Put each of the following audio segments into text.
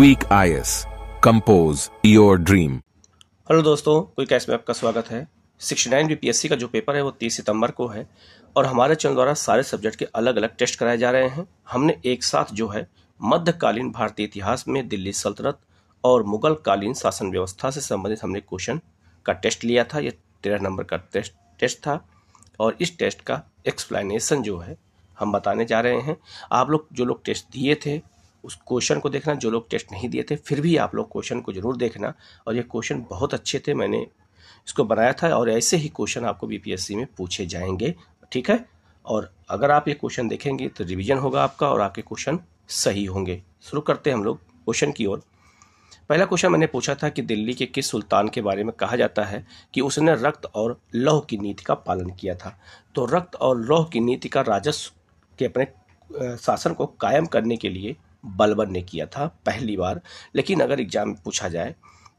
Quick IAS, compose your dream. Hello दोस्तों, quick IAS में आपका स्वागत है। 69 बीपीएससी का जो पेपर है वो 30 सितंबर को है और हमारे चैनल द्वारा सारे सब्जेक्ट के अलग अलग टेस्ट कराए जा रहे हैं। हमने एक साथ जो है मध्यकालीन भारतीय इतिहास में दिल्ली सल्तनत और मुगल कालीन शासन व्यवस्था से संबंधित हमने क्वेश्चन का टेस्ट लिया था। ये 13 नंबर का टेस्ट था और इस टेस्ट का एक्सप्लेनेशन जो है हम बताने जा रहे हैं। आप लोग जो लोग टेस्ट दिए थे उस क्वेश्चन को देखना, जो लोग टेस्ट नहीं दिए थे फिर भी आप लोग क्वेश्चन को जरूर देखना। और ये क्वेश्चन बहुत अच्छे थे, मैंने इसको बनाया था और ऐसे ही क्वेश्चन आपको बीपीएससी में पूछे जाएंगे, ठीक है। और अगर आप ये क्वेश्चन देखेंगे तो रिवीजन होगा आपका और आपके क्वेश्चन सही होंगे। शुरू करते हैं हम लोग क्वेश्चन की ओर। पहला क्वेश्चन मैंने पूछा था कि दिल्ली के किस सुल्तान के बारे में कहा जाता है कि उसने रक्त और लौह की नीति का पालन किया था। तो रक्त और लौह की नीति का राजस्व के अपने शासन को कायम करने के लिए बलबन ने किया था पहली बार। लेकिन अगर एग्जाम में पूछा जाए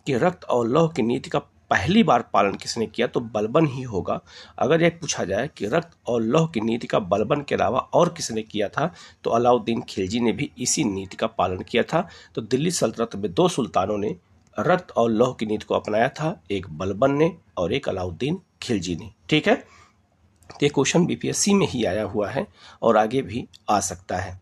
कि रक्त और लौह की नीति का पहली बार पालन किसने किया तो बलबन ही होगा। अगर यह पूछा जाए कि रक्त और लौह की नीति का बलबन के अलावा और किसने किया था तो अलाउद्दीन खिलजी ने भी इसी नीति का पालन किया था। तो दिल्ली सल्तनत में दो सुल्तानों ने रक्त और लौह की नीति को अपनाया था, एक बलबन ने और एक अलाउद्दीन खिलजी ने, ठीक है। तो ये क्वेश्चन बीपीएससी में ही आया हुआ है और आगे भी आ सकता है।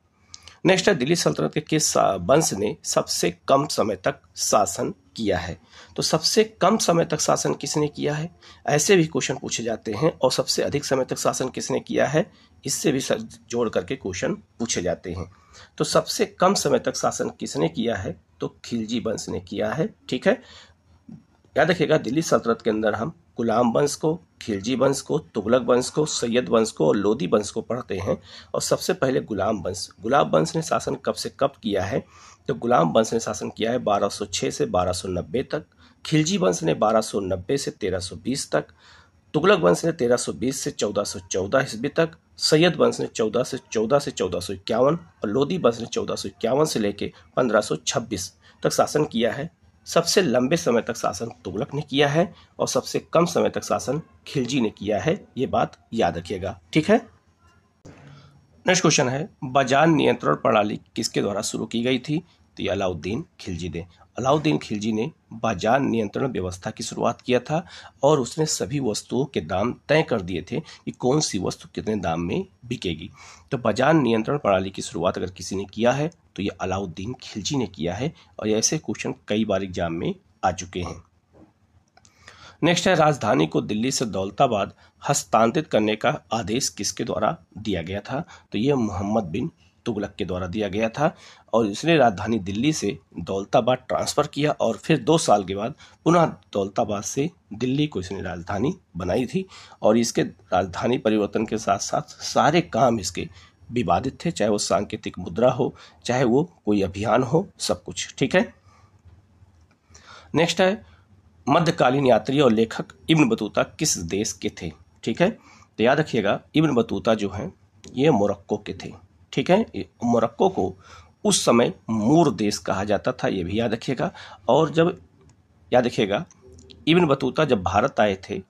नेक्स्ट है, दिल्ली सल्तनत के किस वंश ने सबसे कम समय तक शासन किया है। तो सबसे कम समय तक शासन किसने किया है, ऐसे भी क्वेश्चन पूछे जाते हैं। और सबसे अधिक समय तक शासन किसने किया है, इससे भी जोड़ करके क्वेश्चन पूछे जाते हैं। तो सबसे कम समय तक शासन किसने किया है तो खिलजी वंश ने किया है, ठीक है। याद रखिएगा, दिल्ली सल्तनत के अंदर हम गुलाम वंश को, खिलजी वंश को, तुगलक वंश को, सैयद वंश को और लोदी वंश को पढ़ते हैं। और सबसे पहले गुलाम वंश ने शासन कब से कब किया है तो गुलाम वंश ने शासन किया है 1206 से 1290 तक। खिलजी वंश ने 1290 से 1320 तक। तुगलक वंश ने 1320 से 1414 ईस्वी तक। सैयद वंश ने 14 से 1451 और लोदी वंश ने 1451 से लेकर 1526 तक शासन किया है। सबसे लंबे समय तक शासन तुगलक ने किया है और सबसे कम समय तक शासन खिलजी ने किया है, ये बात याद रखिएगा, ठीक है। नेक्स्ट क्वेश्चन है, बाजार नियंत्रण प्रणाली किसके द्वारा शुरू की गई थी तो ये अलाउद्दीन खिलजी ने। अलाउद्दीन खिलजी ने बाजार नियंत्रण व्यवस्था की शुरुआत किया था और उसने सभी वस्तुओं के दाम तय कर दिए थे कि कौन सी वस्तु कितने दाम में बिकेगी। तो बाजार नियंत्रण प्रणाली की शुरुआत अगर किसी ने किया है तो ये अलाउद्दीन खिलजी ने किया है और ऐसे क्वेश्चन कई बार एग्जाम में आ चुके हैं। नेक्स्ट है, राजधानी को दिल्ली से दौलताबाद हस्तांतरित करने का आदेश किसके द्वारा दिया गया था तो ये मोहम्मद बिन तुगलक के द्वारा दिया गया था। और इसने राजधानी दिल्ली से दौलताबाद ट्रांसफ़र किया और फिर 2 साल के बाद पुनः दौलताबाद से दिल्ली को इसने राजधानी बनाई थी। और इसके राजधानी परिवर्तन के साथ साथ सारे काम इसके विवादित थे, चाहे वो सांकेतिक मुद्रा हो, चाहे वो कोई अभियान हो, सब कुछ, ठीक है। नेक्स्ट है, मध्यकालीन यात्री और लेखक इब्न बतूता किस देश के थे, ठीक है। तो याद रखिएगा, इब्न बतूता जो हैं ये मोरक्को के थे, ठीक है। मोरक्को को उस समय मूर देश कहा जाता था, ये भी याद रखिएगा। और जब याद रखिएगा, इब्न बतूता जब भारत आए थे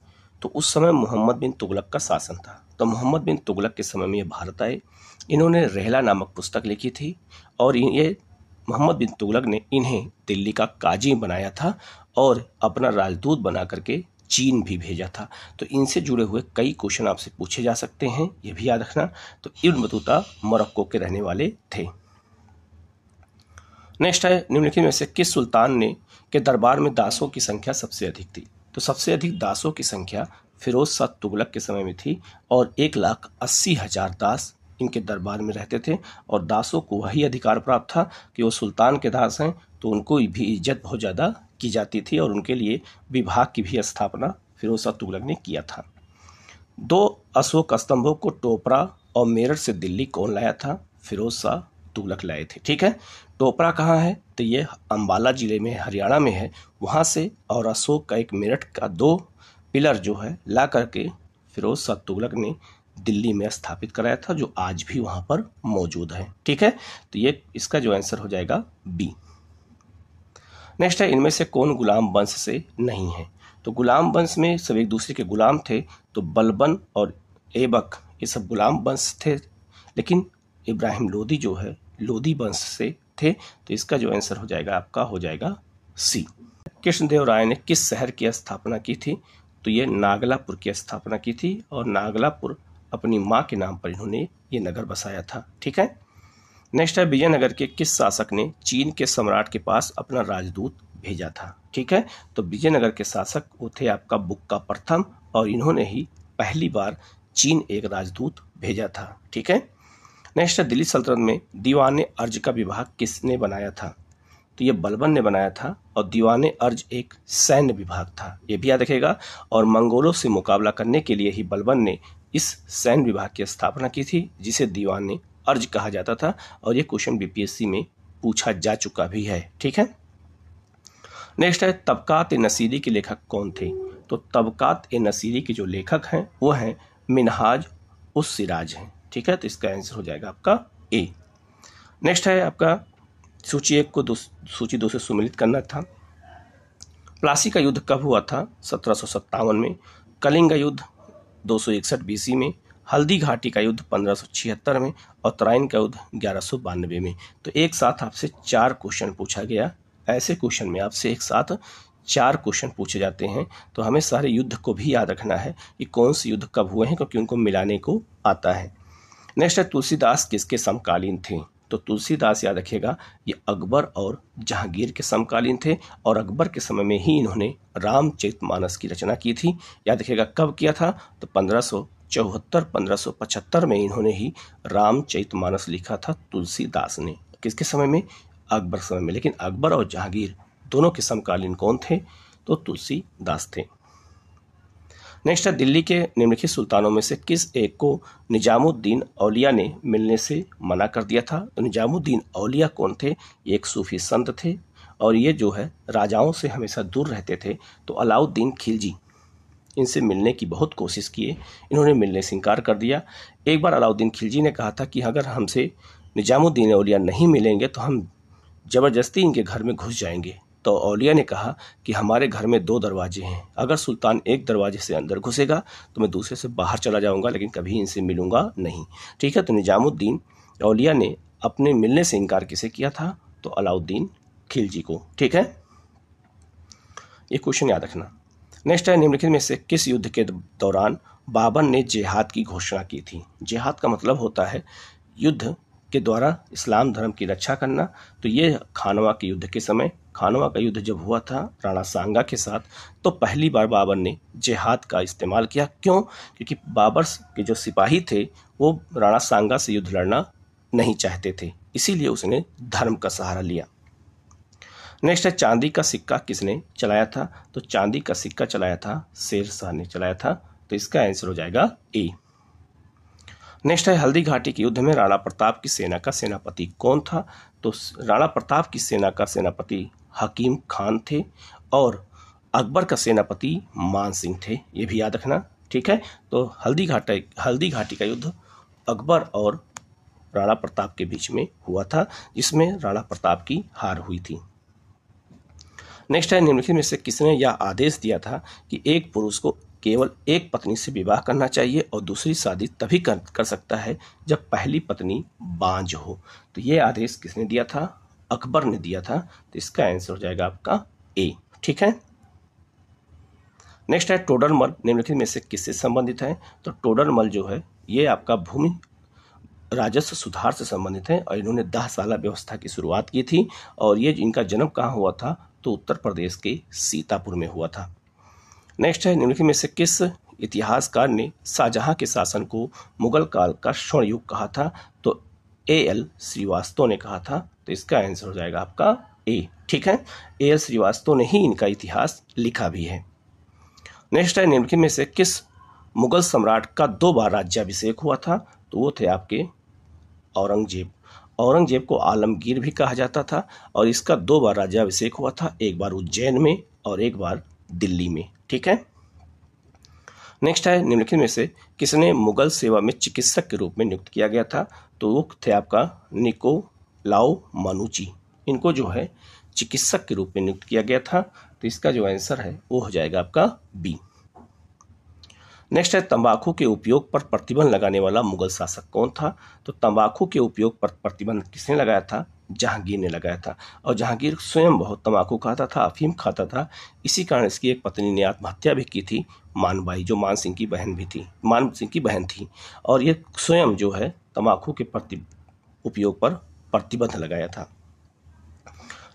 तो उस समय मोहम्मद बिन तुगलक का शासन था। तो मोहम्मद बिन तुगलक के समय में ये भारत आए। इन्होंने रहला नामक पुस्तक लिखी थी और ये मोहम्मद बिन तुगलक ने इन्हें दिल्ली का काजी बनाया था और अपना राजदूत बना करके चीन भी भेजा था। तो इनसे जुड़े हुए कई क्वेश्चन आपसे पूछे जा सकते हैं, ये भी याद रखना। तो इब्न बतूता मोरक्को के रहने वाले थे। नेक्स्ट है, निम्नलिखित में से किस सुल्तान ने के दरबार में दासों की संख्या सबसे अधिक थी। तो सबसे अधिक दासों की संख्या फिरोज शाह तुगलक के समय में थी और 1,80,000 दास इनके दरबार में रहते थे। और दासों को वही अधिकार प्राप्त था कि वो सुल्तान के दास हैं तो उनको भी इज्जत बहुत ज़्यादा की जाती थी और उनके लिए विभाग की भी स्थापना फिरोज शाह तुगलक ने किया था। 2 अशोक स्तंभों को टोपरा और मेरठ से दिल्ली कौन लाया था, फिरोज शाह तुगलक लाए थे, ठीक है। टोपरा कहाँ है तो ये अंबाला जिले में हरियाणा में है, वहाँ से। और अशोक का एक मेरठ का 2 पिलर जो है ला करके फिरोज शाह तुगलक ने दिल्ली में स्थापित कराया था, जो आज भी वहाँ पर मौजूद है, ठीक है। तो ये इसका जो आंसर हो जाएगा बी। नेक्स्ट है, इनमें से कौन गुलाम वंश से नहीं है। तो गुलाम वंश में सब एक दूसरे के गुलाम थे, तो बलबन और ऐबक ये सब गुलाम वंश थे। लेकिन इब्राहिम लोदी जो है लोधी वंश से थे। तो इसका जो आंसर हो जाएगा आपका हो जाएगा सी। कृष्णदेव राय ने किस शहर की स्थापना की थी? तो ये नागलापुर की स्थापना की थी और नागलापुर अपनी माँ के नाम पर इन्होंने ये नगर बसाया था। ठीक है। नेक्स्ट है विजयनगर के किस शासक ने चीन के सम्राट के पास अपना राजदूत भेजा था? ठीक है, तो विजयनगर के शासक वो थे आपका बुक्का प्रथम और इन्होंने ही पहली बार चीन एक राजदूत भेजा था। ठीक है। नेक्स्ट है दिल्ली सल्तनत में दीवाने अर्ज का विभाग किसने बनाया था? तो ये बलबन ने बनाया था और दीवाने अर्ज एक सैन्य विभाग था, ये भी याद रखेगा। और मंगोलों से मुकाबला करने के लिए ही बलबन ने इस सैन्य विभाग की स्थापना की थी जिसे दीवाने अर्ज कहा जाता था और ये क्वेश्चन बीपीएससी में पूछा जा चुका भी है। ठीक है। नेक्स्ट है तबकात ए नसीरी के लेखक कौन थे? तो तबकात ए नसीरी के जो लेखक हैं वो हैं मिनहाज उस सिराज हैं। ठीक है, तो इसका आंसर हो जाएगा आपका ए। नेक्स्ट है आपका सूची 1 को सूची 2 से सुमेलित करना था। प्लासी का युद्ध कब हुआ था? 1757 में। कलिंग युद्ध 261 बीसी में। हल्दी घाटी का युद्ध 1576 में और तराइन का युद्ध 1192 में। तो एक साथ आपसे 4 क्वेश्चन पूछा गया। ऐसे क्वेश्चन में आपसे एक साथ 4 क्वेश्चन पूछे जाते हैं, तो हमें सारे युद्ध को भी याद रखना है कि कौन से युद्ध कब हुए हैं, क्योंकि उनको मिलाने को आता है। नेक्स्ट है तुलसीदास किसके समकालीन थे? तो तुलसीदास याद रखिएगा ये अकबर और जहांगीर के समकालीन थे और अकबर के समय में ही इन्होंने रामचरितमानस की रचना की थी। याद रखिएगा कब किया था? तो 1574-1575 में इन्होंने ही रामचरितमानस लिखा था तुलसीदास ने। किसके समय में? अकबर समय में। लेकिन अकबर और जहांगीर दोनों के समकालीन कौन थे? तो तुलसीदास थे। नेक्स्ट है दिल्ली के निम्नलिखित सुल्तानों में से किस एक को निजामुद्दीन औलिया ने मिलने से मना कर दिया था? तो निजामुद्दीन औलिया कौन थे? एक सूफी संत थे और ये जो है राजाओं से हमेशा दूर रहते थे। तो अलाउद्दीन खिलजी इनसे मिलने की बहुत कोशिश किए, इन्होंने मिलने से इनकार कर दिया। एक बार अलाउद्दीन खिलजी ने कहा था कि अगर हमसे निजामुद्दीन औलिया नहीं मिलेंगे तो हम ज़बरदस्ती इनके घर में घुस जाएंगे। तो औलिया ने कहा कि हमारे घर में 2 दरवाजे हैं, अगर सुल्तान एक दरवाजे से अंदर घुसेगा तो मैं दूसरे से बाहर चला जाऊंगा, लेकिन कभी इनसे मिलूंगा नहीं। ठीक है, तो निजामुद्दीन औलिया ने अपने मिलने से इनकार किसे किया था? तो अलाउद्दीन खिलजी को। ठीक है, ये क्वेश्चन याद रखना। नेक्स्ट है निम्नलिखित में से किस युद्ध के दौरान बाबर ने जिहाद की घोषणा की थी? जिहाद का मतलब होता है युद्ध के द्वारा इस्लाम धर्म की रक्षा करना। तो ये खानवा के युद्ध के समय, खानवा का युद्ध जब हुआ था राणा सांगा के साथ, तो पहली बार बाबर ने जिहाद का इस्तेमाल किया। क्यों? क्योंकि बाबर के जो सिपाही थे वो राणा सांगा से युद्ध लड़ना नहीं चाहते थे, इसीलिए उसने धर्म का सहारा लिया। नेक्स्ट है चांदी का सिक्का किसने चलाया था? तो चांदी का सिक्का चलाया था शेरशाह ने चलाया था। तो इसका आंसर हो जाएगा ए। नेक्स्ट है हल्दी घाटी के युद्ध में राणा प्रताप की सेना का सेनापति कौन था? तो राणा प्रताप की सेना का सेनापति हकीम खान थे और अकबर का सेनापति मान सिंह थे, ये भी याद रखना। ठीक है, तो हल्दी घाटी का युद्ध अकबर और राणा प्रताप के बीच में हुआ था, जिसमें राणा प्रताप की हार हुई थी। नेक्स्ट है निम्नलिखित में से किसने यह आदेश दिया था कि एक पुरुष को केवल एक पत्नी से विवाह करना चाहिए और दूसरी शादी तभी कर सकता है जब पहली पत्नी बांझ हो? तो ये आदेश किसने दिया था? अकबर ने दिया था। तो इसका आंसर हो जाएगा आपका ए। ठीक है। नेक्स्ट है टोडरमल निम्नलिखित में से किससे संबंधित है? तो टोडरमल जो है ये आपका भूमि राजस्व सुधार से संबंधित है और इन्होंने 10 साला व्यवस्था की शुरुआत की थी और ये इनका जन्म कहाँ हुआ था? तो उत्तर प्रदेश के सीतापुर में हुआ था। नेक्स्ट है निम्नलिखित में से किस इतिहासकार ने शाहजहां के शासन को मुगल काल का स्वर्ण युग कहा था? तो A.L. श्रीवास्तव ने कहा था। तो इसका आंसर हो जाएगा आपका ए। ठीक है, A.L. श्रीवास्तव ने ही इनका इतिहास लिखा भी है। नेक्स्ट है निम्नलिखित में से किस मुगल सम्राट का 2 बार राज्याभिषेक हुआ था? तो वो थे आपके औरंगजेब। औरंगजेब को आलमगीर भी कहा जाता था और इसका 2 बार राज्याभिषेक हुआ था, एक बार उज्जैन में और एक बार दिल्ली में। ठीक है। नेक्स्ट है निम्नलिखित में से किसने मुगल सेवा में चिकित्सक के रूप में नियुक्त किया गया था? तो वो थे आपका निकोलाउ मानुची। इनको जो है चिकित्सक के रूप में नियुक्त किया गया था। तो इसका जो आंसर है वो हो जाएगा आपका बी। नेक्स्ट है तंबाकू के उपयोग पर प्रतिबंध लगाने वाला मुगल शासक कौन था? तो तंबाकू के उपयोग पर प्रतिबंध किसने लगाया था? जहांगीर ने लगाया था। और जहांगीर स्वयं बहुत तंबाकू खाता था, अफीम खाता था। इसी कारण इसकी एक पत्नी ने आत्महत्या भी की थी, मानबाई, जो मान सिंह की बहन भी थी, मान सिंह की बहन थी। और ये स्वयं जो है तंबाकू के उपयोग पर प्रतिबंध लगाया था।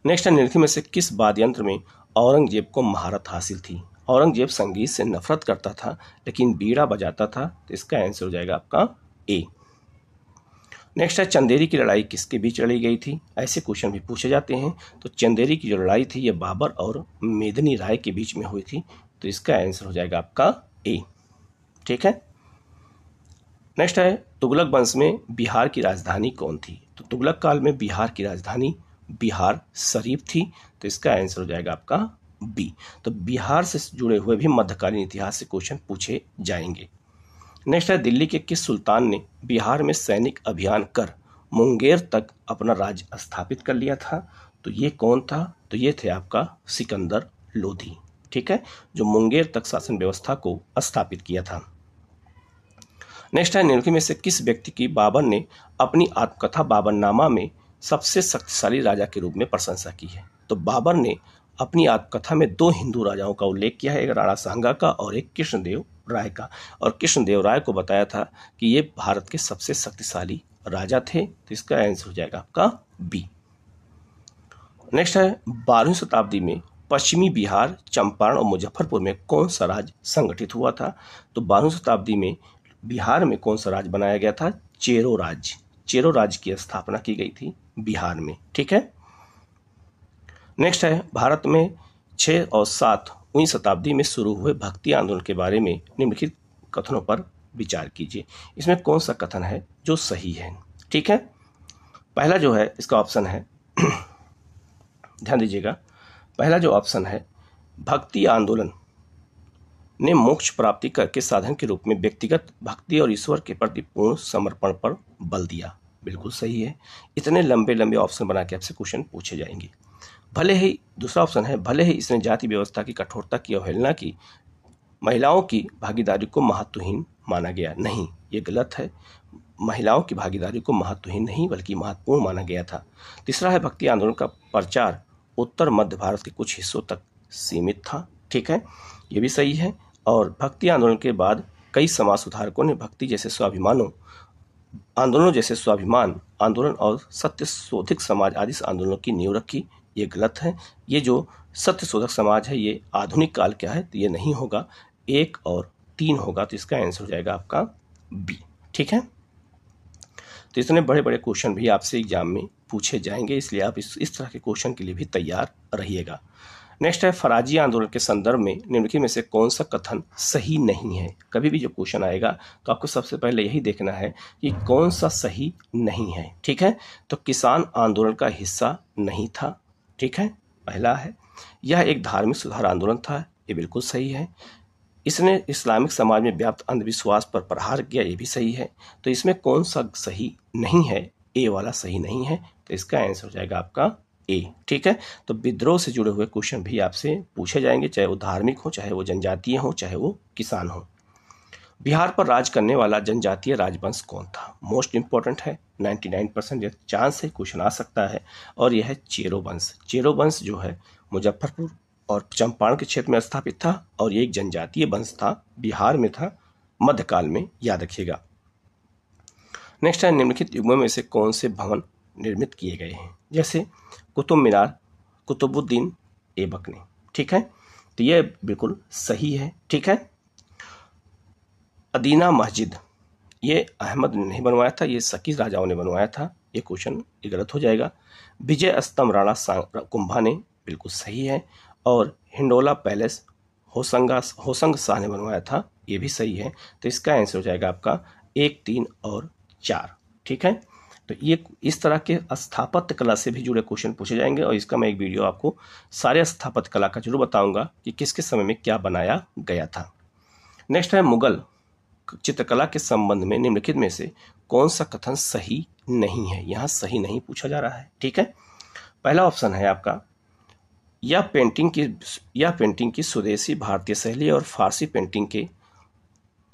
नेक्स्ट है निम्नलिखित में से किस वाद्य यंत्र में औरंगजेब को महारत हासिल थी? औरंगजेब संगीत से नफरत करता था लेकिन बीड़ा बजाता था, तो इसका आंसर हो जाएगा आपका ए। नेक्स्ट है चंदेरी की लड़ाई किसके बीच लड़ी गई थी? ऐसे क्वेश्चन भी पूछे जाते हैं। तो चंदेरी की जो लड़ाई थी ये बाबर और मेदिनी राय के बीच में हुई थी, तो इसका आंसर हो जाएगा आपका ए। ठीक है। नेक्स्ट है तुगलक वंश में बिहार की राजधानी कौन थी? तो तुगलक काल में बिहार की राजधानी बिहार शरीफ थी, तो इसका आंसर हो जाएगा आपका बी। तो बिहार से जुड़े हुए भी मध्यकालीन इतिहास से क्वेश्चन पूछे जाएंगे। नेक्स्ट है दिल्ली के किस सुल्तान ने बिहार में सैनिक अभियान कर मुंगेर तक अपना राज्य स्थापित कर लिया था? तो ये कौन था? तो ये थे आपका सिकंदर लोधी। ठीक है, जो मुंगेर तक शासन व्यवस्था को स्थापित किया था। नेक्स्ट है निम्नलिखित में से किस व्यक्ति की बाबर ने अपनी आत्मकथा बाबरनामा में सबसे शक्तिशाली राजा के रूप में प्रशंसा की है? तो बाबर ने अपनी आत्मकथा में 2 हिंदू राजाओं का उल्लेख किया है, एक राणा सांगा का और एक कृष्णदेव राय का। और कृष्णदेव राय को बताया था कि ये भारत के सबसे शक्तिशाली राजा थे, तो इसका आंसर हो जाएगा आपका बी। नेक्स्ट है 12वीं शताब्दी में पश्चिमी बिहार, चंपारण और मुजफ्फरपुर में कौन सा राज्य संगठित हुआ था? तो 12वीं शताब्दी में बिहार में कौन सा राज्य बनाया गया था? चेरो राज्य। चेरो राज्य की स्थापना की गई थी बिहार में। ठीक है। नेक्स्ट है भारत में 6 और 7वीं शताब्दी में शुरू हुए भक्ति आंदोलन के बारे में निम्नलिखित कथनों पर विचार कीजिए। इसमें कौन सा कथन है जो सही है? ठीक है, पहला जो है इसका ऑप्शन है ध्यान दीजिएगा, पहला जो ऑप्शन है भक्ति आंदोलन ने मोक्ष प्राप्ति के साधन के रूप में व्यक्तिगत भक्ति और ईश्वर के प्रति पूर्ण समर्पण पर बल दिया। बिल्कुल सही है। इतने लंबे लंबे ऑप्शन बना के आपसे क्वेश्चन पूछे जाएंगे। भले ही दूसरा ऑप्शन है भले ही इसने जाति व्यवस्था की कठोरता की अवहेलना की, महिलाओं की भागीदारी को महत्वहीन माना गया। नहीं, ये गलत है। महिलाओं की भागीदारी को महत्वहीन नहीं बल्कि महत्वपूर्ण माना गया था। तीसरा है भक्ति आंदोलन का प्रचार उत्तर मध्य भारत के कुछ हिस्सों तक सीमित था। ठीक है, ये भी सही है। और भक्ति आंदोलन के बाद कई समाज सुधारकों ने भक्ति जैसे स्वाभिमान आंदोलन और सत्य शोधक समाज आदि आंदोलनों की नींव रखी। ये गलत है। ये जो सत्य शोधक समाज है ये आधुनिक काल क्या है? तो ये नहीं होगा, 1 और 3 होगा, तो इसका आंसर हो जाएगा आपका बी। ठीक है, तो इतने बड़े बड़े क्वेश्चन भी आपसे एग्जाम में पूछे जाएंगे, इसलिए आप इस तरह के क्वेश्चन के लिए भी तैयार रहिएगा। नेक्स्ट है फराजी आंदोलन के संदर्भ में निम्नलिखित में से कौन सा कथन सही नहीं है? कभी भी जो क्वेश्चन आएगा तो आपको सबसे पहले यही देखना है कि कौन सा सही नहीं है। ठीक है, तो किसान आंदोलन का हिस्सा नहीं था। ठीक है, पहला है। यह एक धार्मिक सुधार आंदोलन था, ये बिल्कुल सही है। इसने इस्लामिक समाज में व्याप्त अंधविश्वास पर प्रहार किया, ये भी सही है। तो इसमें कौन सा सही नहीं है? ए वाला सही नहीं है, तो इसका आंसर हो जाएगा आपका ए। ठीक है, तो विद्रोह से जुड़े हुए क्वेश्चन भी आपसे पूछे जाएंगे, चाहे वो धार्मिक हो, चाहे वो जनजातीय हो, चाहे वो किसान हो। बिहार पर राज करने वाला जनजातीय राजवंश कौन था? मोस्ट इंपॉर्टेंट है, 99% चांस है क्वेश्चन आ सकता है, और यह है चेरो वंश। चेरो वंश जो है मुजफ्फरपुर और चंपारण के क्षेत्र में स्थापित था, और ये एक जनजातीय वंश था, बिहार में था, मध्यकाल में, याद रखिएगा। नेक्स्ट है निम्नलिखित युगों में से कौन से भवन निर्मित किए गए हैं? जैसे कुतुब मीनार कुतुबुद्दीन ऐबक ने। ठीक है, तो ये बिल्कुल सही है। ठीक है, अदीना मस्जिद ये अहमद ने नहीं बनवाया था, ये सकी राजाओं ने बनवाया था, ये क्वेश्चन ये गलत हो जाएगा। विजय स्तंभ राणा कुंभा ने, बिल्कुल सही है। और हिंडोला पैलेस होसंग शाह ने बनवाया था, ये भी सही है। तो इसका आंसर हो जाएगा आपका 1, 3 और 4। ठीक है, तो ये इस तरह के स्थापत्य कला से भी जुड़े क्वेश्चन पूछे जाएंगे, और इसका मैं एक वीडियो आपको सारे स्थापत्य कला का जरूर बताऊंगा कि किसके समय में क्या बनाया गया था। नेक्स्ट है मुगल चित्रकला के संबंध में निम्नलिखित में से कौन सा कथन सही नहीं है? यहाँ सही नहीं पूछा जा रहा है। ठीक है, पहला ऑप्शन है आपका यह पेंटिंग की स्वदेशी भारतीय शैली और फारसी पेंटिंग के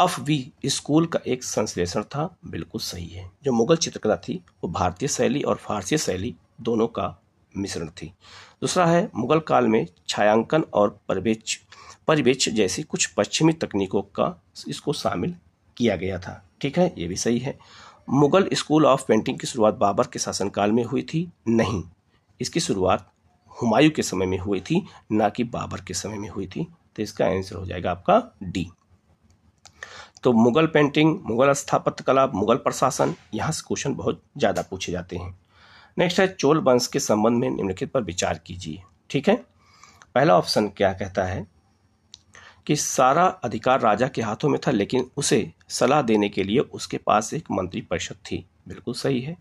अफवी स्कूल का एक संश्लेषण था, बिल्कुल सही है। जो मुगल चित्रकला थी वो भारतीय शैली और फारसी शैली दोनों का मिश्रण थी। दूसरा है मुगल काल में छायांकन और परिवेश जैसी कुछ पश्चिमी तकनीकों का इसको शामिल किया गया था। ठीक है, ये भी सही है। मुगल स्कूल ऑफ पेंटिंग की शुरुआत बाबर के शासनकाल में हुई थी? नहीं, इसकी शुरुआत हुमायूं के समय में हुई थी, ना कि बाबर के समय में हुई थी। तो इसका आंसर हो जाएगा आपका डी। तो मुगल पेंटिंग, मुगल स्थापत्य कला, मुगल प्रशासन, यहाँ से क्वेश्चन बहुत ज़्यादा पूछे जाते हैं। नेक्स्ट है चोल वंश के संबंध में निम्नलिखित पर विचार कीजिए। ठीक है, पहला ऑप्शन क्या कहता है कि सारा अधिकार राजा के हाथों में था, लेकिन उसे सलाह देने के लिए उसके पास एक मंत्री परिषद थी। बिल्कुल सही है।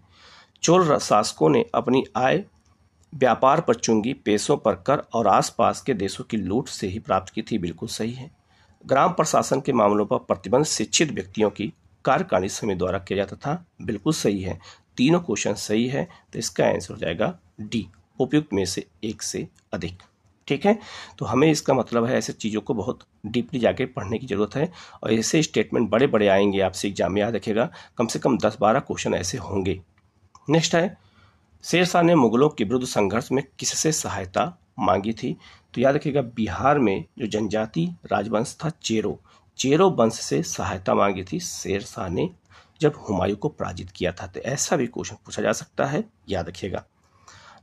चोल शासकों ने अपनी आय व्यापार पर चुंगी, पेशों पर कर और आसपास के देशों की लूट से ही प्राप्त की थी। बिल्कुल सही है। ग्राम प्रशासन के मामलों पर प्रतिबंध शिक्षित व्यक्तियों की कार्यकारिणी समिति द्वारा किया जाता था। बिल्कुल सही है। तीनों क्वेश्चन सही है, तो इसका आंसर हो जाएगा डी, उपयुक्त में से एक से अधिक। ठीक है, तो हमें इसका मतलब है ऐसे चीज़ों को बहुत डीपली जाके पढ़ने की जरूरत है, और ऐसे स्टेटमेंट बड़े बड़े आएंगे आपसे एग्जाम में, याद रखिएगा। कम से कम 10-12 क्वेश्चन ऐसे होंगे। नेक्स्ट है शेरशाह ने मुगलों के विरुद्ध संघर्ष में किससे सहायता मांगी थी? तो याद रखिएगा, बिहार में जो जनजाति राजवंश था चेरो वंश से सहायता मांगी थी शेरशाह ने जब हुमायूं को पराजित किया था। तो ऐसा भी क्वेश्चन पूछा जा सकता है, याद रखिएगा।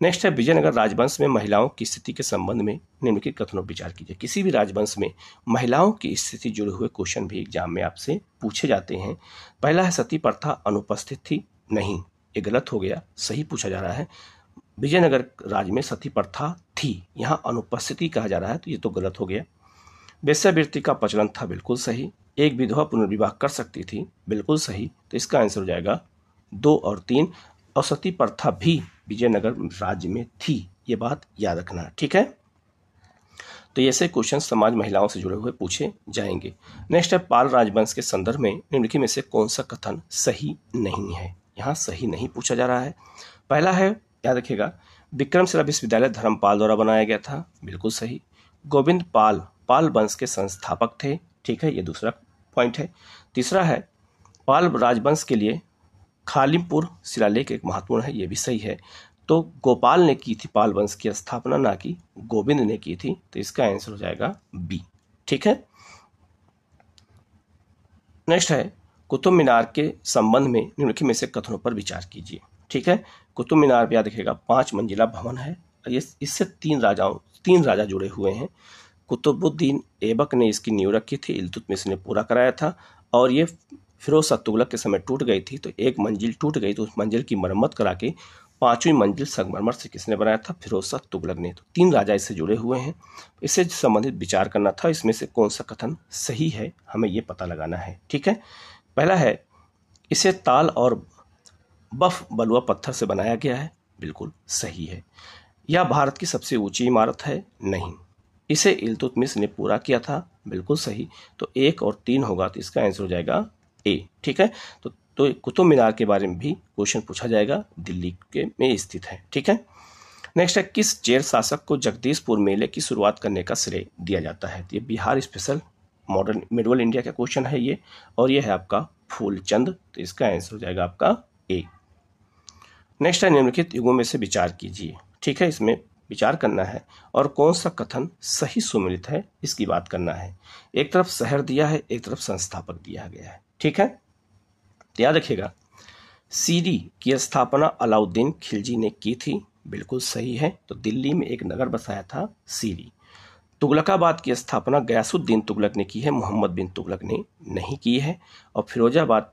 नेक्स्ट है विजयनगर राजवंश में महिलाओं की स्थिति के संबंध में निम्नलिखित कथनों पर विचार कीजिए। किसी भी राजवंश में महिलाओं की स्थिति जुड़े हुए क्वेश्चन भी एग्जाम में आपसे पूछे जाते हैं। पहला है सती प्रथा अनुपस्थित थी? नहीं, ये गलत हो गया, सही पूछा जा रहा है। विजयनगर राज्य में सती प्रथा थी, यहाँ अनुपस्थिति कहा जा रहा है, तो ये तो गलत हो गया। वेश्यावृत्ति का प्रचलन था? बिल्कुल सही। एक विधवा पुनर्विवाह कर सकती थी? बिल्कुल सही। तो इसका आंसर हो जाएगा 2 और 3। और सती प्रथा भी विजयनगर राज्य में थी, ये बात याद रखना। ठीक है, तो ऐसे क्वेश्चन समाज महिलाओं से जुड़े हुए पूछे जाएंगे। नेक्स्ट है पाल राजवंश के संदर्भ में निम्नलिखित में से कौन सा कथन सही नहीं है? यहाँ सही नहीं पूछा जा रहा है। पहला है, याद रखिएगा, विक्रमशिला विश्वविद्यालय धर्मपाल द्वारा बनाया गया था। बिल्कुल सही। गोविंद पाल वंश के संस्थापक थे। ठीक है, ये दूसरा पॉइंट है। तीसरा है पाल राजवंश के लिए खालिमपुर शिलालेख एक महत्वपूर्ण है, ये भी सही है। तो गोपाल ने की थी पाल वंश की स्थापना, ना कि गोविंद ने की थी। तो इसका आंसर हो जाएगा बी। ठीक है, नेक्स्ट है कुतुब मीनार के संबंध में निम्नलिखित में से कथनों पर विचार कीजिए। ठीक है, कुतुब मीनार याद रखिएगा 5 मंजिला भवन है। इससे 3 राजा जुड़े हुए हैं। कुतुबुद्दीन ऐबक ने इसकी नींव रखी थी, इल्तुतमिश ने पूरा कराया था, और ये फिरोज शाह तुगलक के समय टूट गई थी। तो एक मंजिल टूट गई, तो उस मंजिल की मरम्मत करा के 5वीं मंजिल संगमरमर से किसने बनाया था? फिरोज शाह तुगलक ने। तो 3 राजा इससे जुड़े हुए हैं, इससे संबंधित विचार करना था। इसमें से कौन सा कथन सही है, हमें ये पता लगाना है। ठीक है, पहला है इसे ताल और बफ बलुआ पत्थर से बनाया गया है। बिल्कुल सही है। यह भारत की सबसे ऊंची इमारत है? नहीं, इसे इल्तुतमिश ने पूरा किया था। बिल्कुल सही। तो 1 और 3 होगा, तो इसका आंसर हो जाएगा ए। ठीक है, तो कुतुब मीनार के बारे में भी क्वेश्चन पूछा जाएगा, दिल्ली के में स्थित है। ठीक है, नेक्स्ट है किस चेर शासक को जगदीशपुर मेले की शुरुआत करने का श्रेय दिया जाता है? तो ये Bihar special modern medieval India का क्वेश्चन है ये, और ये है आपका फूलचंद। तो इसका आंसर हो जाएगा आपका ए। नेक्स्ट है निम्नलिखित युगों में से विचार कीजिए। ठीक है, इसमें विचार करना है और कौन सा कथन सही सुमिलित है इसकी बात करना है। एक तरफ शहर दिया है, एक तरफ संस्थापक दिया गया है। ठीक है, याद रखिएगा, सीरी की स्थापना अलाउद्दीन खिलजी ने की थी। बिल्कुल सही है। तो दिल्ली में एक नगर बसाया था सीरी। तुगलकाबाद की स्थापना गयासुद्दीन तुगलक ने की है, मोहम्मद बिन तुगलक ने नहीं की है। और फिरोजाबाद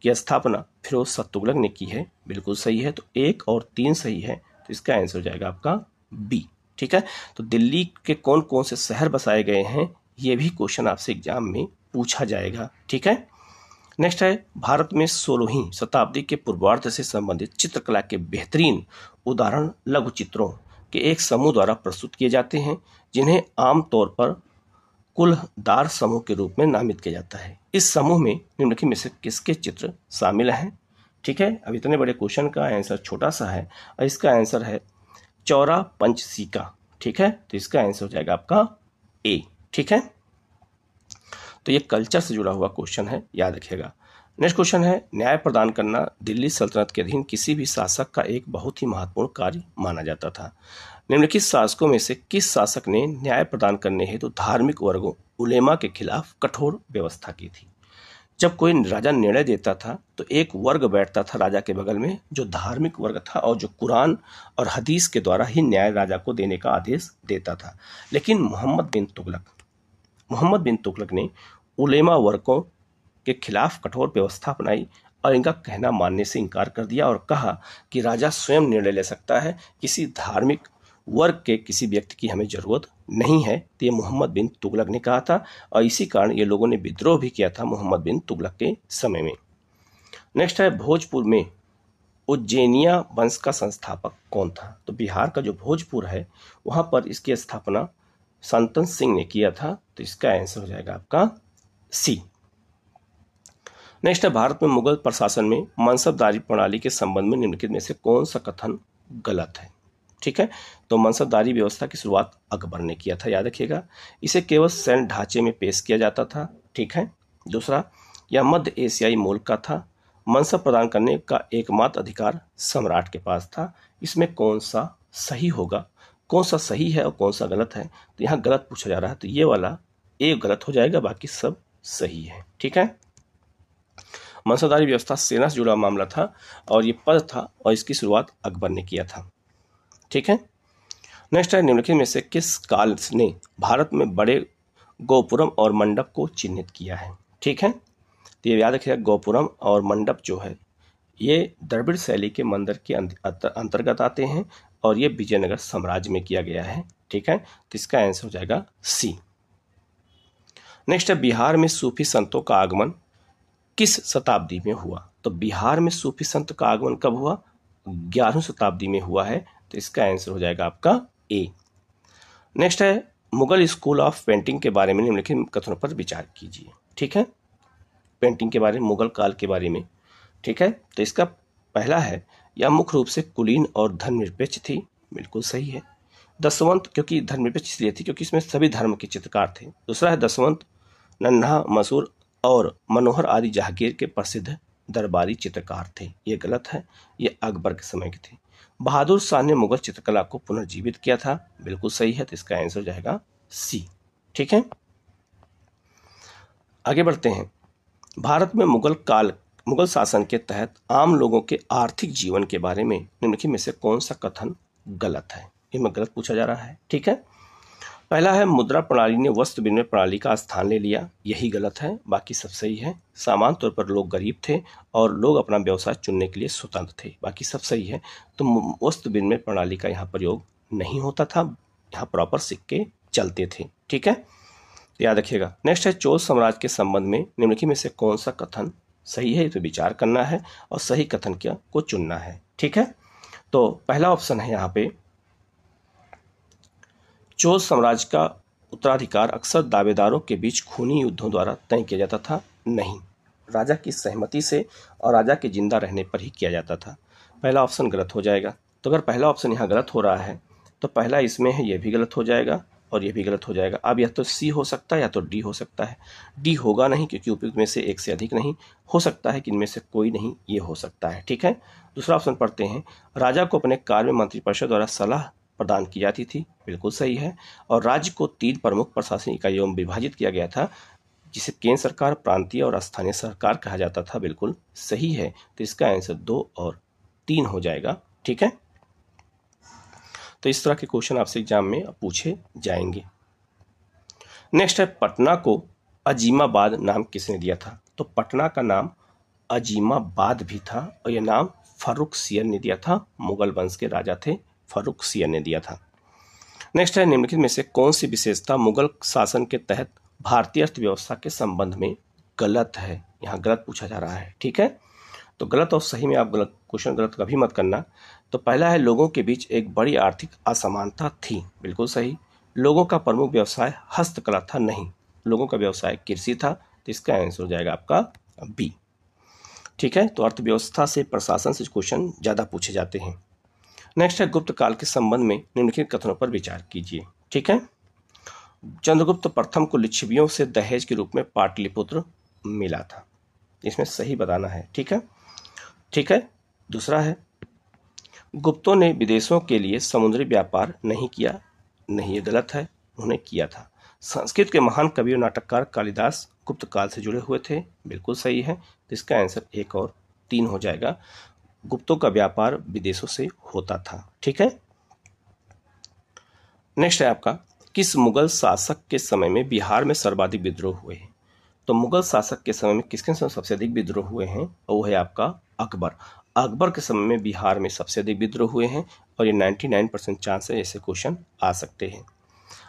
की स्थापना फिरोज शाह तुगलक ने की है। बिल्कुल सही है। तो 1 और 3 सही है, तो इसका आंसर हो जाएगा आपका बी। ठीक है, तो दिल्ली के कौन कौन से शहर बसाए गए हैं, ये भी क्वेश्चन आपसे एग्जाम में पूछा जाएगा। ठीक है, नेक्स्ट है भारत में 16वीं शताब्दी के पूर्वार्ध से संबंधित चित्रकला के बेहतरीन उदाहरण लघु चित्रों के एक समूह द्वारा प्रस्तुत किए जाते हैं, जिन्हें आमतौर पर कुलदार समूह के रूप में नामित किया जाता है। इस समूह में निम्नलिखित में से किसके चित्र शामिल हैं? ठीक है, अब इतने बड़े क्वेश्चन का आंसर छोटा सा है, और इसका आंसर है चौरा पंचसिका। ठीक है, तो इसका आंसर हो जाएगा आपका ए। ठीक है, तो ये कल्चर से जुड़ा हुआ क्वेश्चन है, याद रखिएगा। नेक्स्ट क्वेश्चन है, न्याय प्रदान करना दिल्ली सल्तनत के अधीन किसी भी शासक का एक बहुत ही महत्वपूर्ण कार्य माना जाता था। निम्नलिखित शासकों में से किस शासक ने न्याय प्रदान करने हेतु धार्मिक वर्गों उलेमा के खिलाफ कठोर व्यवस्था की थी? जब कोई राजा निर्णय देता था तो एक वर्ग बैठता था राजा के बगल में जो धार्मिक वर्ग था और जो कुरान और हदीस के द्वारा ही न्याय राजा को देने का आदेश देता था। लेकिन मोहम्मद बिन तुगलक ने उलेमा वर्गों के खिलाफ कठोर व्यवस्था अपनाई और इनका कहना मानने से इनकार कर दिया और कहा कि राजा स्वयं निर्णय ले सकता है, किसी धार्मिक वर्ग के किसी व्यक्ति की हमें जरूरत नहीं है। तो ये मोहम्मद बिन तुगलक ने कहा था और इसी कारण ये लोगों ने विद्रोह भी किया था मोहम्मद बिन तुगलक के समय में। नेक्स्ट है, भोजपुर में उज्जैनिया वंश का संस्थापक कौन था? तो बिहार का जो भोजपुर है वहां पर इसकी स्थापना संतन सिंह ने किया था। तो इसका आंसर हो जाएगा आपका सी। नेक्स्ट है, भारत में मुगल प्रशासन में मनसबदारी प्रणाली के संबंध में निम्नलिखित में से कौन सा कथन गलत है? ठीक है, तो मनसबदारी व्यवस्था की शुरुआत अकबर ने किया था, याद रखिएगा। इसे केवल सैन्य ढांचे में पेश किया जाता था। ठीक है। दूसरा, यह मध्य एशियाई मूल का था। मनसब प्रदान करने का एकमात्र अधिकार सम्राट के पास था। इसमें कौन सा सही होगा, कौन सा सही है और कौन सा गलत है? तो यहाँ गलत पूछा जा रहा है, तो ये वाला ए गलत हो जाएगा, बाकी सब सही है। ठीक है, मनसबदारी व्यवस्था सेना से जुड़ा मामला था और ये पद था और इसकी शुरुआत अकबर ने किया था। ठीक है। नेक्स्ट है, निम्नलिखित में से किस काल ने भारत में बड़े गोपुरम और मंडप को चिन्हित किया है? ठीक है, तो ये याद रखिएगा, गोपुरम और मंडप जो है ये द्रविड़ शैली के मंदिर के अंतर्गत आते हैं और ये विजयनगर साम्राज्य में किया गया है। ठीक है, तो इसका आंसर हो जाएगा सी। नेक्स्ट है, बिहार में सूफी संतों का आगमन किस शताब्दी में हुआ? तो बिहार में सूफी संत का आगमन कब हुआ? 11वीं शताब्दी में हुआ है। तो इसका आंसर हो जाएगा आपका ए। नेक्स्ट है, मुगल स्कूल ऑफ पेंटिंग के बारे में निम्नलिखित कथनों पर विचार कीजिए। ठीक है, पेंटिंग के बारे में, मुगल काल के बारे में। ठीक है, तो इसका पहला है, यह मुख्य रूप से कुलीन और धर्मनिरपेक्ष थी। बिल्कुल सही है। दसवंत, क्योंकि धर्मनिरपेक्ष इसलिए थी क्योंकि इसमें सभी धर्म के चित्रकार थे। दूसरा है दसवंत, नन्हा, मसूर और मनोहर आदि जहांगीर के प्रसिद्ध दरबारी चित्रकार थे। ये गलत है, ये अकबर के समय के थे। बहादुर शाह ने मुगल चित्रकला को पुनर्जीवित किया था। बिल्कुल सही है, तो इसका आंसर हो जाएगा सी। ठीक है, आगे बढ़ते हैं। भारत में मुगल शासन के तहत आम लोगों के आर्थिक जीवन के बारे में निम्नलिखित में से कौन सा कथन गलत है? इनमें गलत पूछा जा रहा है। ठीक है, पहला है, मुद्रा प्रणाली ने वस्त्र विनिमय प्रणाली का स्थान ले लिया। यही गलत है, बाकी सब सही है। सामान्य तौर पर लोग गरीब थे और लोग अपना व्यवसाय चुनने के लिए स्वतंत्र थे। बाकी सब सही है। तो वस्त्र विनिमय प्रणाली का यहाँ प्रयोग नहीं होता था, यहाँ प्रॉपर सिक्के चलते थे। ठीक है, याद रखिएगा। नेक्स्ट है, चोल साम्राज्य के संबंध में निम्नलिखित में से कौन सा कथन सही है? तो विचार करना है और सही कथन को चुनना है। ठीक है, तो पहला ऑप्शन है यहाँ पे, चोल साम्राज्य का उत्तराधिकार अक्सर दावेदारों के बीच खूनी युद्धों द्वारा तय किया जाता था। नहीं, राजा की सहमति से और राजा के जिंदा रहने पर ही किया जाता था। पहला ऑप्शन गलत हो जाएगा। तो अगर पहला ऑप्शन यहाँ गलत हो रहा है तो पहला इसमें है, ये भी गलत हो जाएगा और ये भी गलत हो जाएगा। अब या तो सी हो सकता है या तो डी हो सकता है। डी होगा नहीं क्योंकि उपयुक्त में से एक से अधिक नहीं हो सकता है कि इनमें से कोई नहीं, ये हो सकता है। ठीक है, दूसरा ऑप्शन पढ़ते हैं, राजा को अपने कार्य में मंत्रिपरिषद द्वारा सलाह प्रदान की जाती थी। बिल्कुल सही है। और राज्य को 3 प्रमुख प्रशासनिक इकाइयों में विभाजित किया गया था, जिसे केंद्र सरकार, प्रांतीय और स्थानीय सरकार कहा जाता था। बिल्कुल सही है। तो इसका आंसर 2 और 3 हो जाएगा। ठीक है, तो इस तरह के क्वेश्चन आपसे एग्जाम में पूछे जाएंगे। नेक्स्ट है, पटना को अजीमाबाद नाम किसने दिया था? तो पटना का नाम अजीमाबाद भी था और यह नाम फर्रुखसियर ने दिया था। मुगल वंश के राजा थे, फर्रुखसियर ने दिया था। नेक्स्ट है, निम्नलिखित में से कौन सी विशेषता मुगल शासन के तहत भारतीय अर्थव्यवस्था के संबंध में गलत है? यहाँ गलत पूछा जा रहा है। ठीक है, तो गलत और सही में आप क्वेश्चन गलत कभी मत करना। तो पहला है, लोगों के बीच एक बड़ी आर्थिक असमानता थी। बिल्कुल सही। लोगों का प्रमुख व्यवसाय हस्तकला था। नहीं, लोगों का व्यवसाय कृषि था। तो इसका आंसर हो जाएगा आपका बी। ठीक है, तो अर्थव्यवस्था से, प्रशासन से क्वेश्चन ज्यादा पूछे जाते हैं। नेक्स्ट है, गुप्त काल के संबंध में निम्नलिखित कथनों पर विचार कीजिए। ठीक है, चंद्रगुप्त प्रथम को लिच्छवियों से दहेज के रूप में पाटलिपुत्र मिला था। इसमें सही बताना है। ठीक है, ठीक है। दूसरा है, गुप्तों ने विदेशों के लिए समुद्री व्यापार नहीं किया। नहीं, ये गलत है, उन्होंने किया था। संस्कृत के महान कवि और नाटककार कालिदास गुप्त काल से जुड़े हुए थे। बिल्कुल सही है। तो इसका आंसर 1 और 3 हो जाएगा। गुप्तों का व्यापार विदेशों से होता था। ठीक है। नेक्स्ट है आपका, किस मुगल शासक के समय में बिहार में सर्वाधिक विद्रोह हुए हैं? तो मुगल शासक के समय में किसके समय सबसे अधिक विद्रोह हुए हैं? वो है आपका अकबर। अकबर के समय में बिहार में सबसे अधिक विद्रोह हुए हैं और ये 99% चांस है ऐसे क्वेश्चन आ सकते हैं।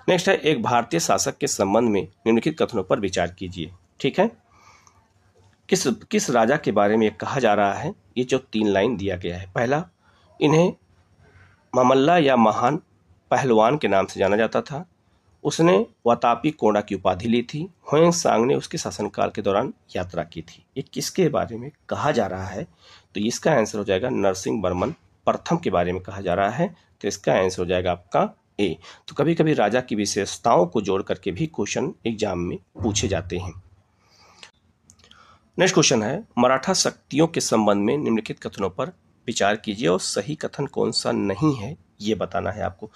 नेक्स्ट है, एक भारतीय शासक के संबंध में निम्नलिखित कथनों पर विचार कीजिए। ठीक है, किस राजा के बारे में कहा जा रहा है? ये जो 3 लाइन दिया गया है। पहला, इन्हें मामल्ला या महान पहलवान के नाम से जाना जाता था। उसने वातापी कोंडा की उपाधि ली थी। हुएंग सांग ने उसके शासनकाल के दौरान यात्रा की थी। ये किसके बारे में कहा जा रहा है? तो इसका आंसर हो जाएगा नरसिंह वर्मन प्रथम के बारे में कहा जा रहा है। तो इसका आंसर हो जाएगा आपका ए। तो कभी कभी राजा की विशेषताओं को जोड़ करके भी क्वेश्चन एग्जाम में पूछे जाते हैं। नेक्स्ट क्वेश्चन है, मराठा शक्तियों के संबंध में निम्नलिखित कथनों पर विचार कीजिए और सही कथन कौन सा नहीं है ये बताना है आपको।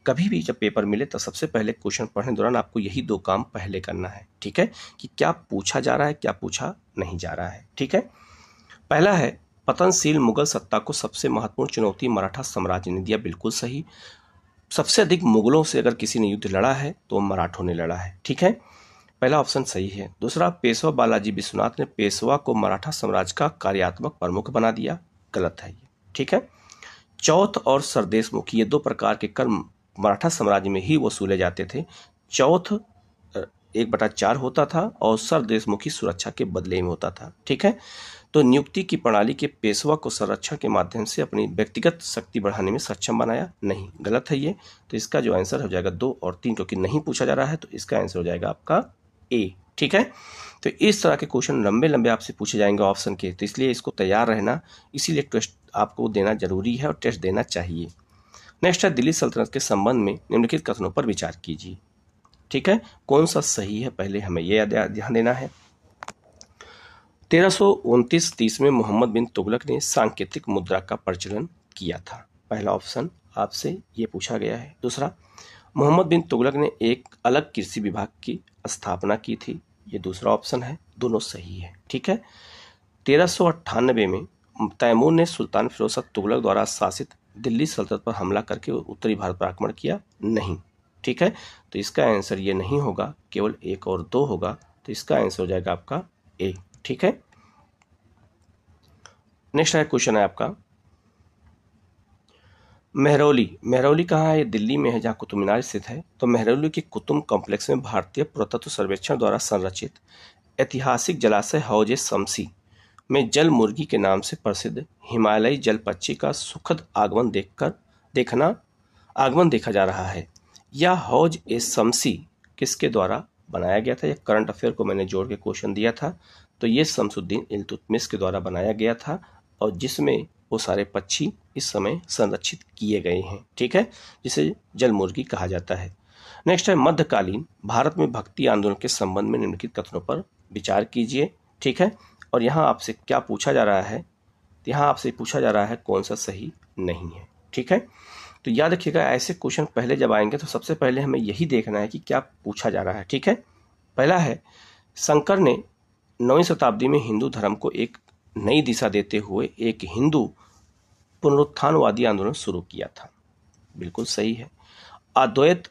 कभी भी जब पेपर मिले तो सबसे पहले क्वेश्चन पढ़ने दौरान आपको यही 2 काम पहले करना है। ठीक है, कि क्या पूछा जा रहा है, क्या पूछा नहीं जा रहा है। ठीक है, पहला है, पतनशील मुगल सत्ता को सबसे महत्वपूर्ण चुनौती मराठा साम्राज्य ने दिया। बिल्कुल सही। सबसे अधिक मुगलों से अगर किसी ने युद्ध लड़ा है तो मराठों ने लड़ा है। ठीक है, पहला ऑप्शन सही है। दूसरा, पेशवा बालाजी विश्वनाथ ने पेशवा को मराठा साम्राज्य का कार्यात्मक प्रमुख बना दिया। गलत है ये। ठीक है, चौथ और सरदेशमुखी ये 2 प्रकार के कर मराठा साम्राज्य में ही वसूले जाते थे। चौथ 1/4 होता था और सरदेशमुखी सुरक्षा के बदले में होता था। ठीक है, तो नियुक्ति की प्रणाली के पेशवा को संरक्षण के माध्यम से अपनी व्यक्तिगत शक्ति बढ़ाने में सक्षम बनाया। नहीं, गलत है ये। तो इसका जो आंसर हो जाएगा 2 और 3, क्योंकि नहीं पूछा जा रहा है तो इसका आंसर हो जाएगा आपका ए। ठीक है, तो इस तरह के क्वेश्चन लंबे लंबे आपसे पूछे जाएंगे ऑप्शन के, तो इसलिए इसको तैयार रहना, इसीलिए टेस्ट आपको देना जरूरी है और टेस्ट देना चाहिए। नेक्स्ट है, दिल्ली सल्तनत के संबंध में निम्नलिखित कथनों पर विचार कीजिए। ठीक है, कौन सा सही है पहले हमें यह ध्यान देना है। 1329-30 में मोहम्मद बिन तुगलक ने सांकेतिक मुद्रा का प्रचलन किया था। पहला ऑप्शन आपसे ये पूछा गया है। दूसरा, मोहम्मद बिन तुगलक ने एक अलग कृषि विभाग की स्थापना की थी। ये दूसरा ऑप्शन है। दोनों सही है। ठीक है, 1398 में तैमूर ने सुल्तान फिरोज शाह तुगलक द्वारा शासित दिल्ली सल्तनत पर हमला करके उत्तरी भारत पर आक्रमण किया। नहीं। ठीक है, तो इसका आंसर ये नहीं होगा, केवल 1 और 2 होगा। तो इसका आंसर हो जाएगा आपका ए। ठीक है, नेक्स्ट है क्वेश्चन है आपका, मेहरौली कहाँ है? ये दिल्ली में है, जहाँ कुतुब मीनार स्थित है। तो मेहरौली के कुतुब कॉम्प्लेक्स में भारतीय पुरातत्व सर्वेक्षण द्वारा संरचित ऐतिहासिक जलाशय हौज शमसी में जल मुर्गी के नाम से प्रसिद्ध हिमालयी जल पक्षी का सुखद आगमन देखा जा रहा है। यह हौज ए शमसी किसके द्वारा बनाया गया था? यह करंट अफेयर को मैंने जोड़ के क्वेश्चन दिया था। तो ये शमसुद्दीन इल्तुतमिश के द्वारा बनाया गया था और जिसमें वो सारे पक्षी इस समय संरक्षित किए गए हैं। ठीक है, जिसे जल मुर्गी कहा जाता है। नेक्स्ट है, मध्यकालीन भारत में भक्ति आंदोलन के संबंध में निम्नलिखित कथनों पर विचार कीजिए। ठीक है, और यहाँ आपसे क्या पूछा जा रहा है? यहाँ आपसे पूछा जा रहा है कौन सा सही नहीं है। ठीक है, तो याद रखिएगा, ऐसे क्वेश्चन पहले जब आएंगे तो सबसे पहले हमें यही देखना है कि क्या पूछा जा रहा है। ठीक है, पहला है, शंकर ने 9वीं शताब्दी में हिंदू धर्म को एक नई दिशा देते हुए एक हिंदू पुनरुत्थानवादी आंदोलन शुरू किया था। बिल्कुल सही है। अद्वैत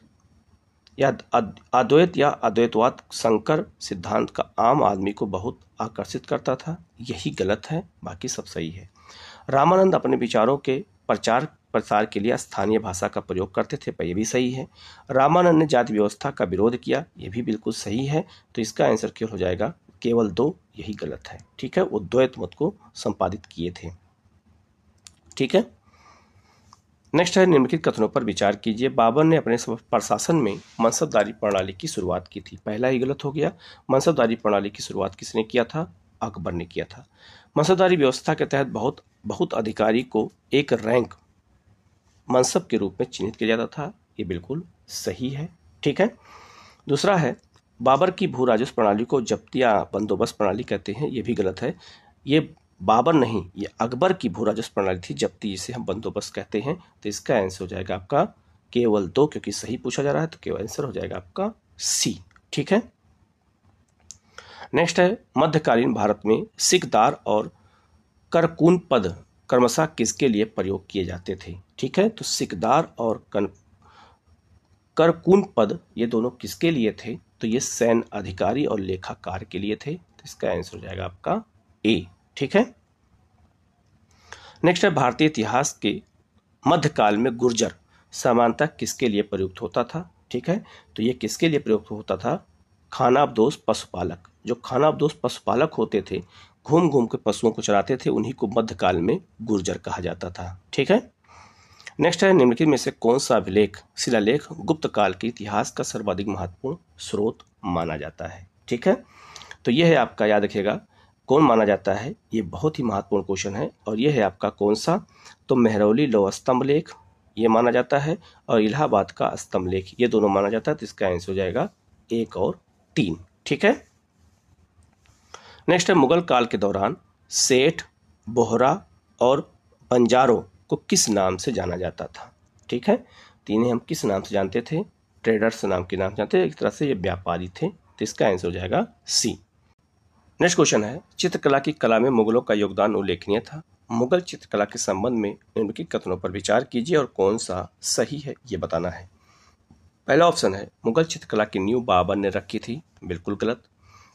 या अद्वैतवाद शंकर सिद्धांत का आम आदमी को बहुत आकर्षित करता था। यही गलत है, बाकी सब सही है। रामानंद अपने विचारों के प्रसार के लिए स्थानीय भाषा का प्रयोग करते थे, पर यह भी सही है। रामानंद ने जाति व्यवस्था का विरोध किया, यह भी बिल्कुल सही है। तो इसका आंसर क्या हो जाएगा? केवल 2, यही गलत है। ठीक है, वो द्वैत मत को संपादित किए थे। ठीक है, नेक्स्ट है, निम्नलिखित कथनों पर विचार कीजिए। बाबर ने अपने प्रशासन में मनसबदारी प्रणाली की शुरुआत की थी। पहला ही गलत हो गया। मनसबदारी प्रणाली की शुरुआत किसने किया था? अकबर ने किया था। मनसबदारी व्यवस्था के तहत बहुत अधिकारी को एक रैंक मनसब के रूप में चिन्हित किया जाता था। ये बिल्कुल सही है। ठीक है, दूसरा है बाबर की भू राजस्व प्रणाली को जब्ती या बंदोबस्त प्रणाली कहते हैं, ये भी गलत है। ये बाबर नहीं, ये अकबर की भू राजस्व प्रणाली थी, जब्ती जिसे हम बंदोबस्त कहते हैं। तो इसका आंसर हो जाएगा आपका केवल 2, क्योंकि सही पूछा जा रहा है तो केवल आंसर हो जाएगा आपका सी। ठीक है। नेक्स्ट है मध्यकालीन भारत में सिकदार और करकून पद क्रमशः किसके लिए प्रयोग किए जाते थे। ठीक है, तो सिकदार और करकून पद ये दोनों किसके लिए थे, तो ये सैन्य अधिकारी और लेखाकार के लिए थे। तो इसका आंसर हो जाएगा आपका ए। ठीक है। नेक्स्ट है भारतीय इतिहास के मध्यकाल में गुर्जर सामान्यतः किसके लिए प्रयुक्त होता था। ठीक है, तो ये किसके लिए प्रयुक्त होता था, खानाबदोश पशुपालक। जो खानाबदोश पशुपालक होते थे, घूम घूम के पशुओं को चराते थे, उन्हीं को मध्यकाल में गुर्जर कहा जाता था। ठीक है। नेक्स्ट है निम्नलिखित में से कौन सा अभिलेख शिलालेख गुप्त काल के इतिहास का सर्वाधिक महत्वपूर्ण स्रोत माना जाता है। ठीक है, तो यह है आपका, याद रखिएगा कौन माना जाता है, ये बहुत ही महत्वपूर्ण क्वेश्चन है। और यह है आपका कौन सा, तो मेहरौली लौह स्तंभ लेख ये माना जाता है, और इलाहाबाद का स्तंभ लेख ये दोनों माना जाता है। तो इसका आंसर हो जाएगा 1 और 3। ठीक है। नेक्स्ट है मुगल काल के दौरान सेठ, बोहरा और बंजारों को किस नाम से जाना जाता था। ठीक है, तो इन्हें हम किस नाम से जानते थे, ट्रेडर्स नाम के नाम से जानते थे, एक तरह से ये व्यापारी थे। तो इसका आंसर हो जाएगा सी। नेक्स्ट क्वेश्चन है चित्रकला की कला में मुगलों का योगदान उल्लेखनीय था। मुगल चित्रकला के संबंध में निम्नलिखित कथनों पर विचार कीजिए और कौन सा सही है ये बताना है। पहला ऑप्शन है मुगल चित्रकला की नींव बाबर ने रखी थी, बिल्कुल गलत।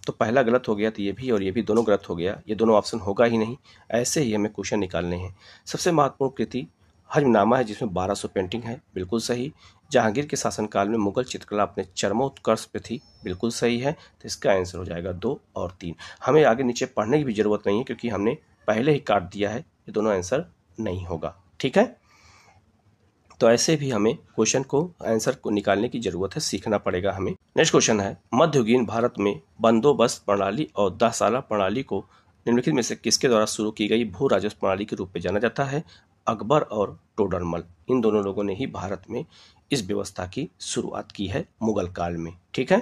तो पहला गलत हो गया, तो ये भी और ये भी दोनों गलत हो गया, ये दोनों ऑप्शन होगा ही नहीं। ऐसे ही हमें क्वेश्चन निकालने हैं। सबसे महत्वपूर्ण कृति हजमनामा है जिसमें 1200 पेंटिंग है, बिल्कुल सही। जहांगीर के शासनकाल में मुगल चित्रकला अपने चरमोत्कर्ष पे थी, बिल्कुल सही है। तो इसका आंसर हो जाएगा 2 और 3। हमें आगे नीचे पढ़ने की भी जरूरत नहीं है क्योंकि हमने पहले ही काट दिया है, ये दोनों आंसर नहीं होगा। ठीक है, तो ऐसे भी हमें क्वेश्चन को आंसर को निकालने की जरूरत है, सीखना पड़ेगा हमें। नेक्स्ट क्वेश्चन है मध्ययुगीन भारत में बंदोबस्त प्रणाली और दासाला प्रणाली को निम्नलिखित में से किसके द्वारा शुरू की गई भू राजस्व प्रणाली के रूप में जाना जाता है। अकबर और टोडरमल, इन दोनों लोगों ने ही भारत में इस व्यवस्था की शुरुआत की है मुगल काल में। ठीक है।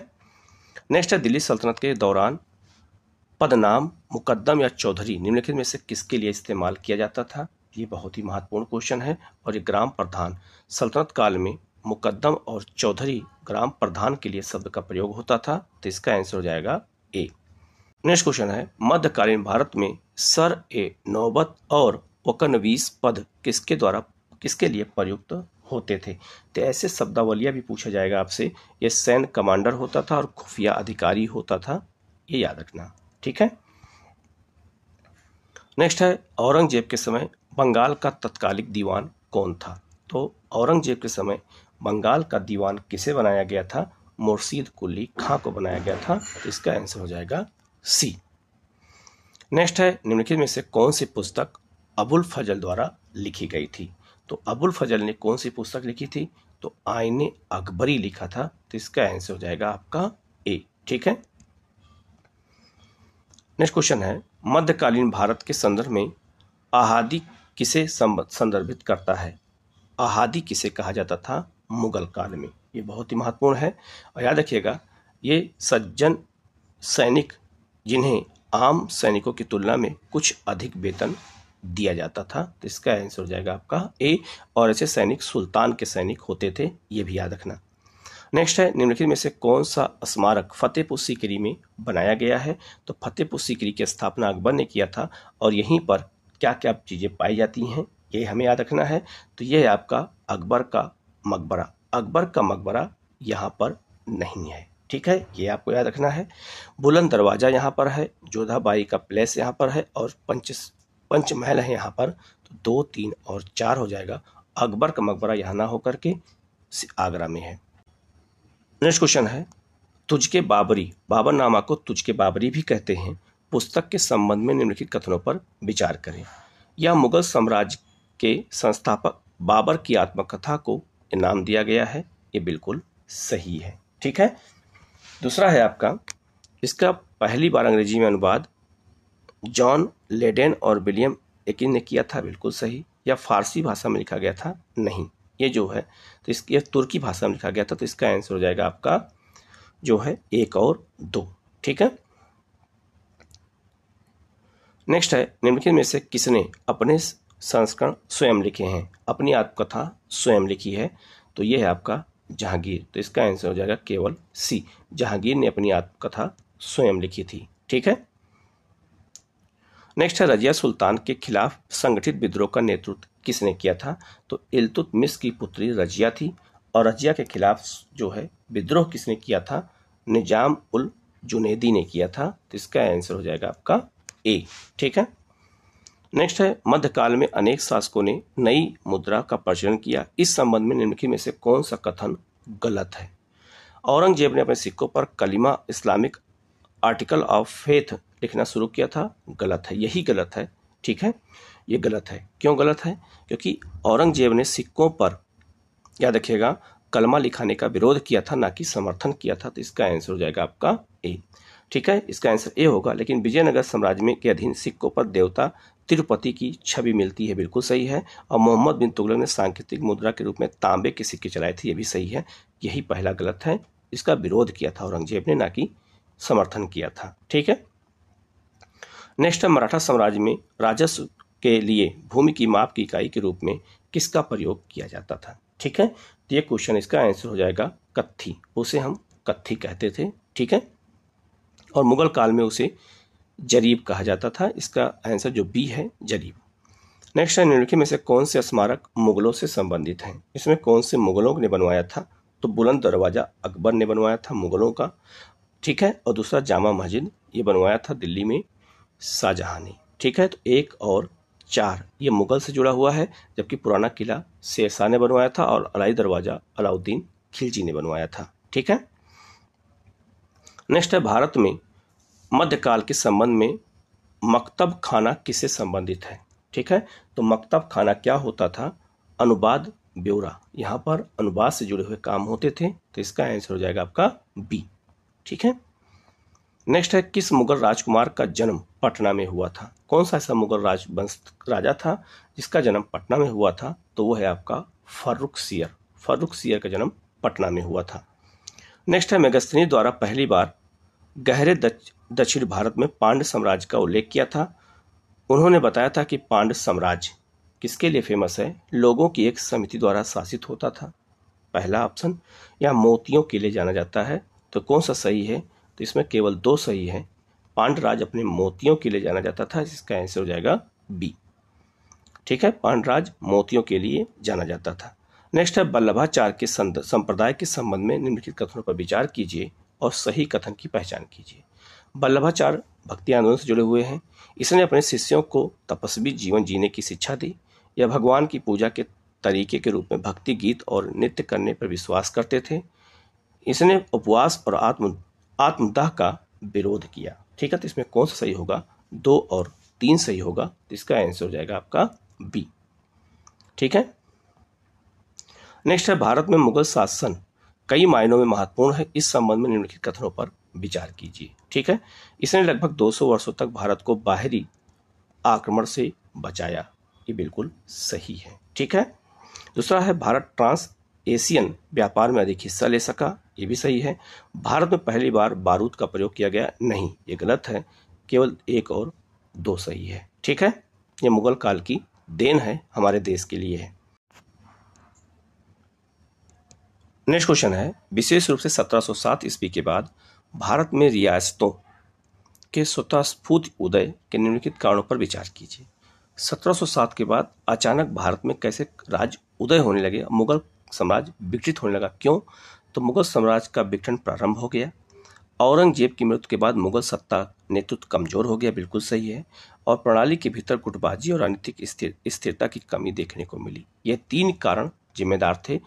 नेक्स्ट है दिल्ली सल्तनत के दौरान पदनाम, मुकद्दम या चौधरी निम्नलिखित में से किसके लिए इस्तेमाल किया जाता था। ये बहुत ही महत्वपूर्ण क्वेश्चन है। और ये ग्राम प्रधान, सल्तनत काल में मुकद्दम और चौधरी ग्राम प्रधान के लिए शब्द का प्रयोग होता था। तो इसका आंसर हो जाएगा ए। नेक्स्ट क्वेश्चन है मध्यकालीन भारत में सर ए नौबत और वकनवीस पद किसके लिए प्रयुक्त होते थे। तो ऐसे शब्दावलियां भी पूछा जाएगा आपसे। ये सैन्य कमांडर होता था और खुफिया अधिकारी होता था, ये याद रखना। ठीक है। नेक्स्ट है औरंगजेब के समय बंगाल का तत्कालिक दीवान कौन था। तो औरंगजेब के समय बंगाल का दीवान किसे बनाया गया था, मुर्शीद कुली खां को बनाया गया था। तो इसका आंसर हो जाएगा सी। नेक्स्ट है निम्नलिखित में से कौन सी पुस्तक अबुल फजल द्वारा लिखी गई थी। तो अबुल फजल ने कौन सी पुस्तक लिखी थी, तो आईने अकबरी लिखा था। तो इसका आंसर हो जाएगा आपका ए। ठीक है। नेक्स्ट क्वेश्चन है मध्यकालीन भारत के संदर्भ में आहादी किसे संदर्भित करता है। आहादी किसे कहा जाता था मुगल काल में, ये बहुत ही महत्वपूर्ण है। और याद रखिएगा ये सज्जन सैनिक जिन्हें आम सैनिकों की तुलना में कुछ अधिक वेतन दिया जाता था। तो इसका आंसर हो जाएगा आपका ए। और ऐसे सैनिक सुल्तान के सैनिक होते थे, ये भी याद रखना। नेक्स्ट है निम्नलिखित में से कौन सा स्मारक फतेहपुर सीकरी में बनाया गया है। तो फतेहपुर सीकरी की स्थापना अकबर ने किया था और यहीं पर क्या क्या चीज़ें पाई जाती हैं ये हमें याद रखना है। तो ये है आपका अकबर का मकबरा। अकबर का मकबरा यहाँ पर नहीं है। ठीक है, ये आपको याद रखना है। बुलंद दरवाजा यहाँ पर है, जोधाबाई का प्लेस यहाँ पर है और पंचमहल है यहाँ पर। तो 2, 3 और 4 हो जाएगा। अकबर का मकबरा यहाँ ना होकर के आगरा में है। नेक्स्ट क्वेश्चन है तुझके बाबरी, बाबरनामा को तुझके बाबरी भी कहते हैं, पुस्तक के संबंध में निम्नलिखित कथनों पर विचार करें। यह मुगल साम्राज्य के संस्थापक बाबर की आत्मकथा को नाम दिया गया है, ये बिल्कुल सही है। ठीक है। दूसरा है आपका, इसका पहली बार अंग्रेजी में अनुवाद जॉन लेडेन और विलियम एकिन ने किया था, बिल्कुल सही। या फारसी भाषा में लिखा गया था, नहीं, ये जो है तो इसकी तुर्की भाषा में लिखा गया था। तो इसका आंसर हो जाएगा आपका जो है 1 और 2। ठीक है। नेक्स्ट है, निम्नलिखित में से किसने अपने संस्करण स्वयं लिखे हैं? अपनी आत्मकथा स्वयं लिखी है, तो ये है आपका जहांगीर। तो इसका आंसर हो जाएगा केवल सी, जहांगीर ने अपनी आत्मकथा स्वयं लिखी थी। ठीक है। नेक्स्ट है, रजिया सुल्तान के खिलाफ संगठित विद्रोह का नेतृत्व किसने किया था? तो इल्तुतमिश की पुत्री रजिया थी, और रजिया के खिलाफ जो है विद्रोह किसने किया था? निजाम उल जुनैदी ने किया था। तो इसका आंसर हो जाएगा आपका ए। ठीक है। नेक्स्ट है, मध्यकाल में अनेक शासकों ने नई मुद्रा का प्रचलन किया। इस संबंध में निम्नलिखित में से कौन सा कथन गलत है? औरंगजेब ने अपने सिक्कों पर कलिमा इस्लामिक आर्टिकल ऑफ फेथ लिखना शुरू किया था। गलत है, यही गलत है। ठीक है, ये गलत है। क्यों गलत है? क्योंकि औरंगजेब ने सिक्कों पर, याद रखिएगा, कलमा लिखाने का विरोध किया था, ना कि समर्थन किया था। तो इसका आंसर हो जाएगा आपका ए। ठीक है, इसका आंसर ए होगा। लेकिन विजयनगर साम्राज्य में के अधीन सिक्कों पर देवता तिरुपति की छवि मिलती है, बिल्कुल सही है। और मोहम्मद बिन तुगलक ने सांकेतिक मुद्रा के रूप में तांबे के सिक्के चलाए थे, ये भी सही है। यही पहला गलत है, इसका विरोध किया था औरंगजेब ने, ना कि समर्थन किया था। ठीक है। नेक्स्ट है, मराठा साम्राज्य में राजस्व के लिए भूमि की माप की इकाई के रूप में किसका प्रयोग किया जाता था? ठीक है, तो ये क्वेश्चन, इसका आंसर हो जाएगा कत्थी। उसे हम कत्थी कहते थे। ठीक है, और मुगल काल में उसे जरीब कहा जाता था। इसका आंसर जो बी है, जरीब। नेक्स्ट है, निम्नलिखित में से कौन से स्मारक मुगलों से संबंधित हैं? इसमें कौन से मुगलों ने बनवाया था? तो बुलंद दरवाजा अकबर ने बनवाया था मुगलों का। ठीक है, और दूसरा जामा मस्जिद ये बनवाया था दिल्ली में शाहजहां ने। ठीक है, तो 1 और 4 ये मुगल से जुड़ा हुआ है, जबकि पुराना किला शेरशाह ने बनवाया था और अलाई दरवाजा अलाउद्दीन खिलजी ने बनवाया था। ठीक है। नेक्स्ट है, भारत में मध्यकाल के संबंध में मकतब खाना किससे संबंधित है? ठीक है, तो मकतब खाना क्या होता था? अनुवाद ब्योरा, यहाँ पर अनुवाद से जुड़े हुए काम होते थे। तो इसका आंसर हो जाएगा आपका बी। ठीक है। नेक्स्ट है, किस मुगल राजकुमार का जन्म पटना में हुआ था? कौन सा ऐसा मुगल राजवंश राजा था जिसका जन्म पटना में हुआ था? तो वो है आपका फर्रुखसियर। फर्रुखसियर का जन्म पटना में हुआ था। नेक्स्ट है, मेगस्थनी द्वारा पहली बार गहरे दक्षिण भारत में पांड्य साम्राज्य का उल्लेख किया था। उन्होंने बताया था कि पांड्य साम्राज्य किसके लिए फेमस है? लोगों की एक समिति द्वारा शासित होता था, पहला ऑप्शन। या मोतियों के लिए जाना जाता है। तो कौन सा सही है? तो इसमें केवल 2 सही है। पांड्य राज अपने मोतियों के लिए जाना जाता था, इसका आंसर हो जाएगा बी। ठीक है, पांड्य राज मोतियों के लिए जाना जाता था। नेक्स्ट है, वल्लभाचार्य के संप्रदाय के संबंध में निम्नलिखित कथनों पर विचार कीजिए और सही कथन की पहचान कीजिए। वल्लभाचार्य भक्ति आंदोलन से जुड़े हुए हैं। इसने अपने शिष्यों को तपस्वी जीवन जीने की शिक्षा दी। यह भगवान की पूजा के तरीके के रूप में भक्ति गीत और नृत्य करने पर विश्वास करते थे। इसने उपवास और आत्मदाह का विरोध किया। ठीक है, तो इसमें कौन सा सही होगा? 2 और 3 सही होगा। तो इसका आंसर हो जाएगा आपका बी। ठीक है। नेक्स्ट है, भारत में मुगल शासन कई मायनों में महत्वपूर्ण है। इस संबंध में निम्नलिखित कथनों पर विचार कीजिए। ठीक है, इसने लगभग 200 वर्षों तक भारत को बाहरी आक्रमण से बचाया, ये बिल्कुल सही है। ठीक है। दूसरा है, भारत ट्रांस एशियन व्यापार में अधिक हिस्सा ले सका, ये भी सही है। भारत में पहली बार बारूद का प्रयोग किया गया, नहीं, ये गलत है। केवल 1 और 2 सही है। ठीक है, ये मुगल काल की देन है, हमारे देश के लिए है। नेक्स्ट क्वेश्चन है, विशेष रूप से 1707 ईस्वी के बाद भारत में रियासतों के स्वतःस्फूर्त उदय के निम्नलिखित कारणों पर विचार कीजिए। 1707 के बाद अचानक भारत में कैसे राज्य उदय होने लगे, मुगल साम्राज्य विकसित होने लगा? क्यों? तो मुगल साम्राज्य का विघटन प्रारंभ हो गया। औरंगजेब की मृत्यु के बाद मुगल सत्ता नेतृत्व कमजोर हो गया, बिल्कुल सही है। और प्रणाली के भीतर गुटबाजी और राजनीतिक स्थिरता की कमी देखने को मिली। ये 3 कारण जिम्मेदार थे,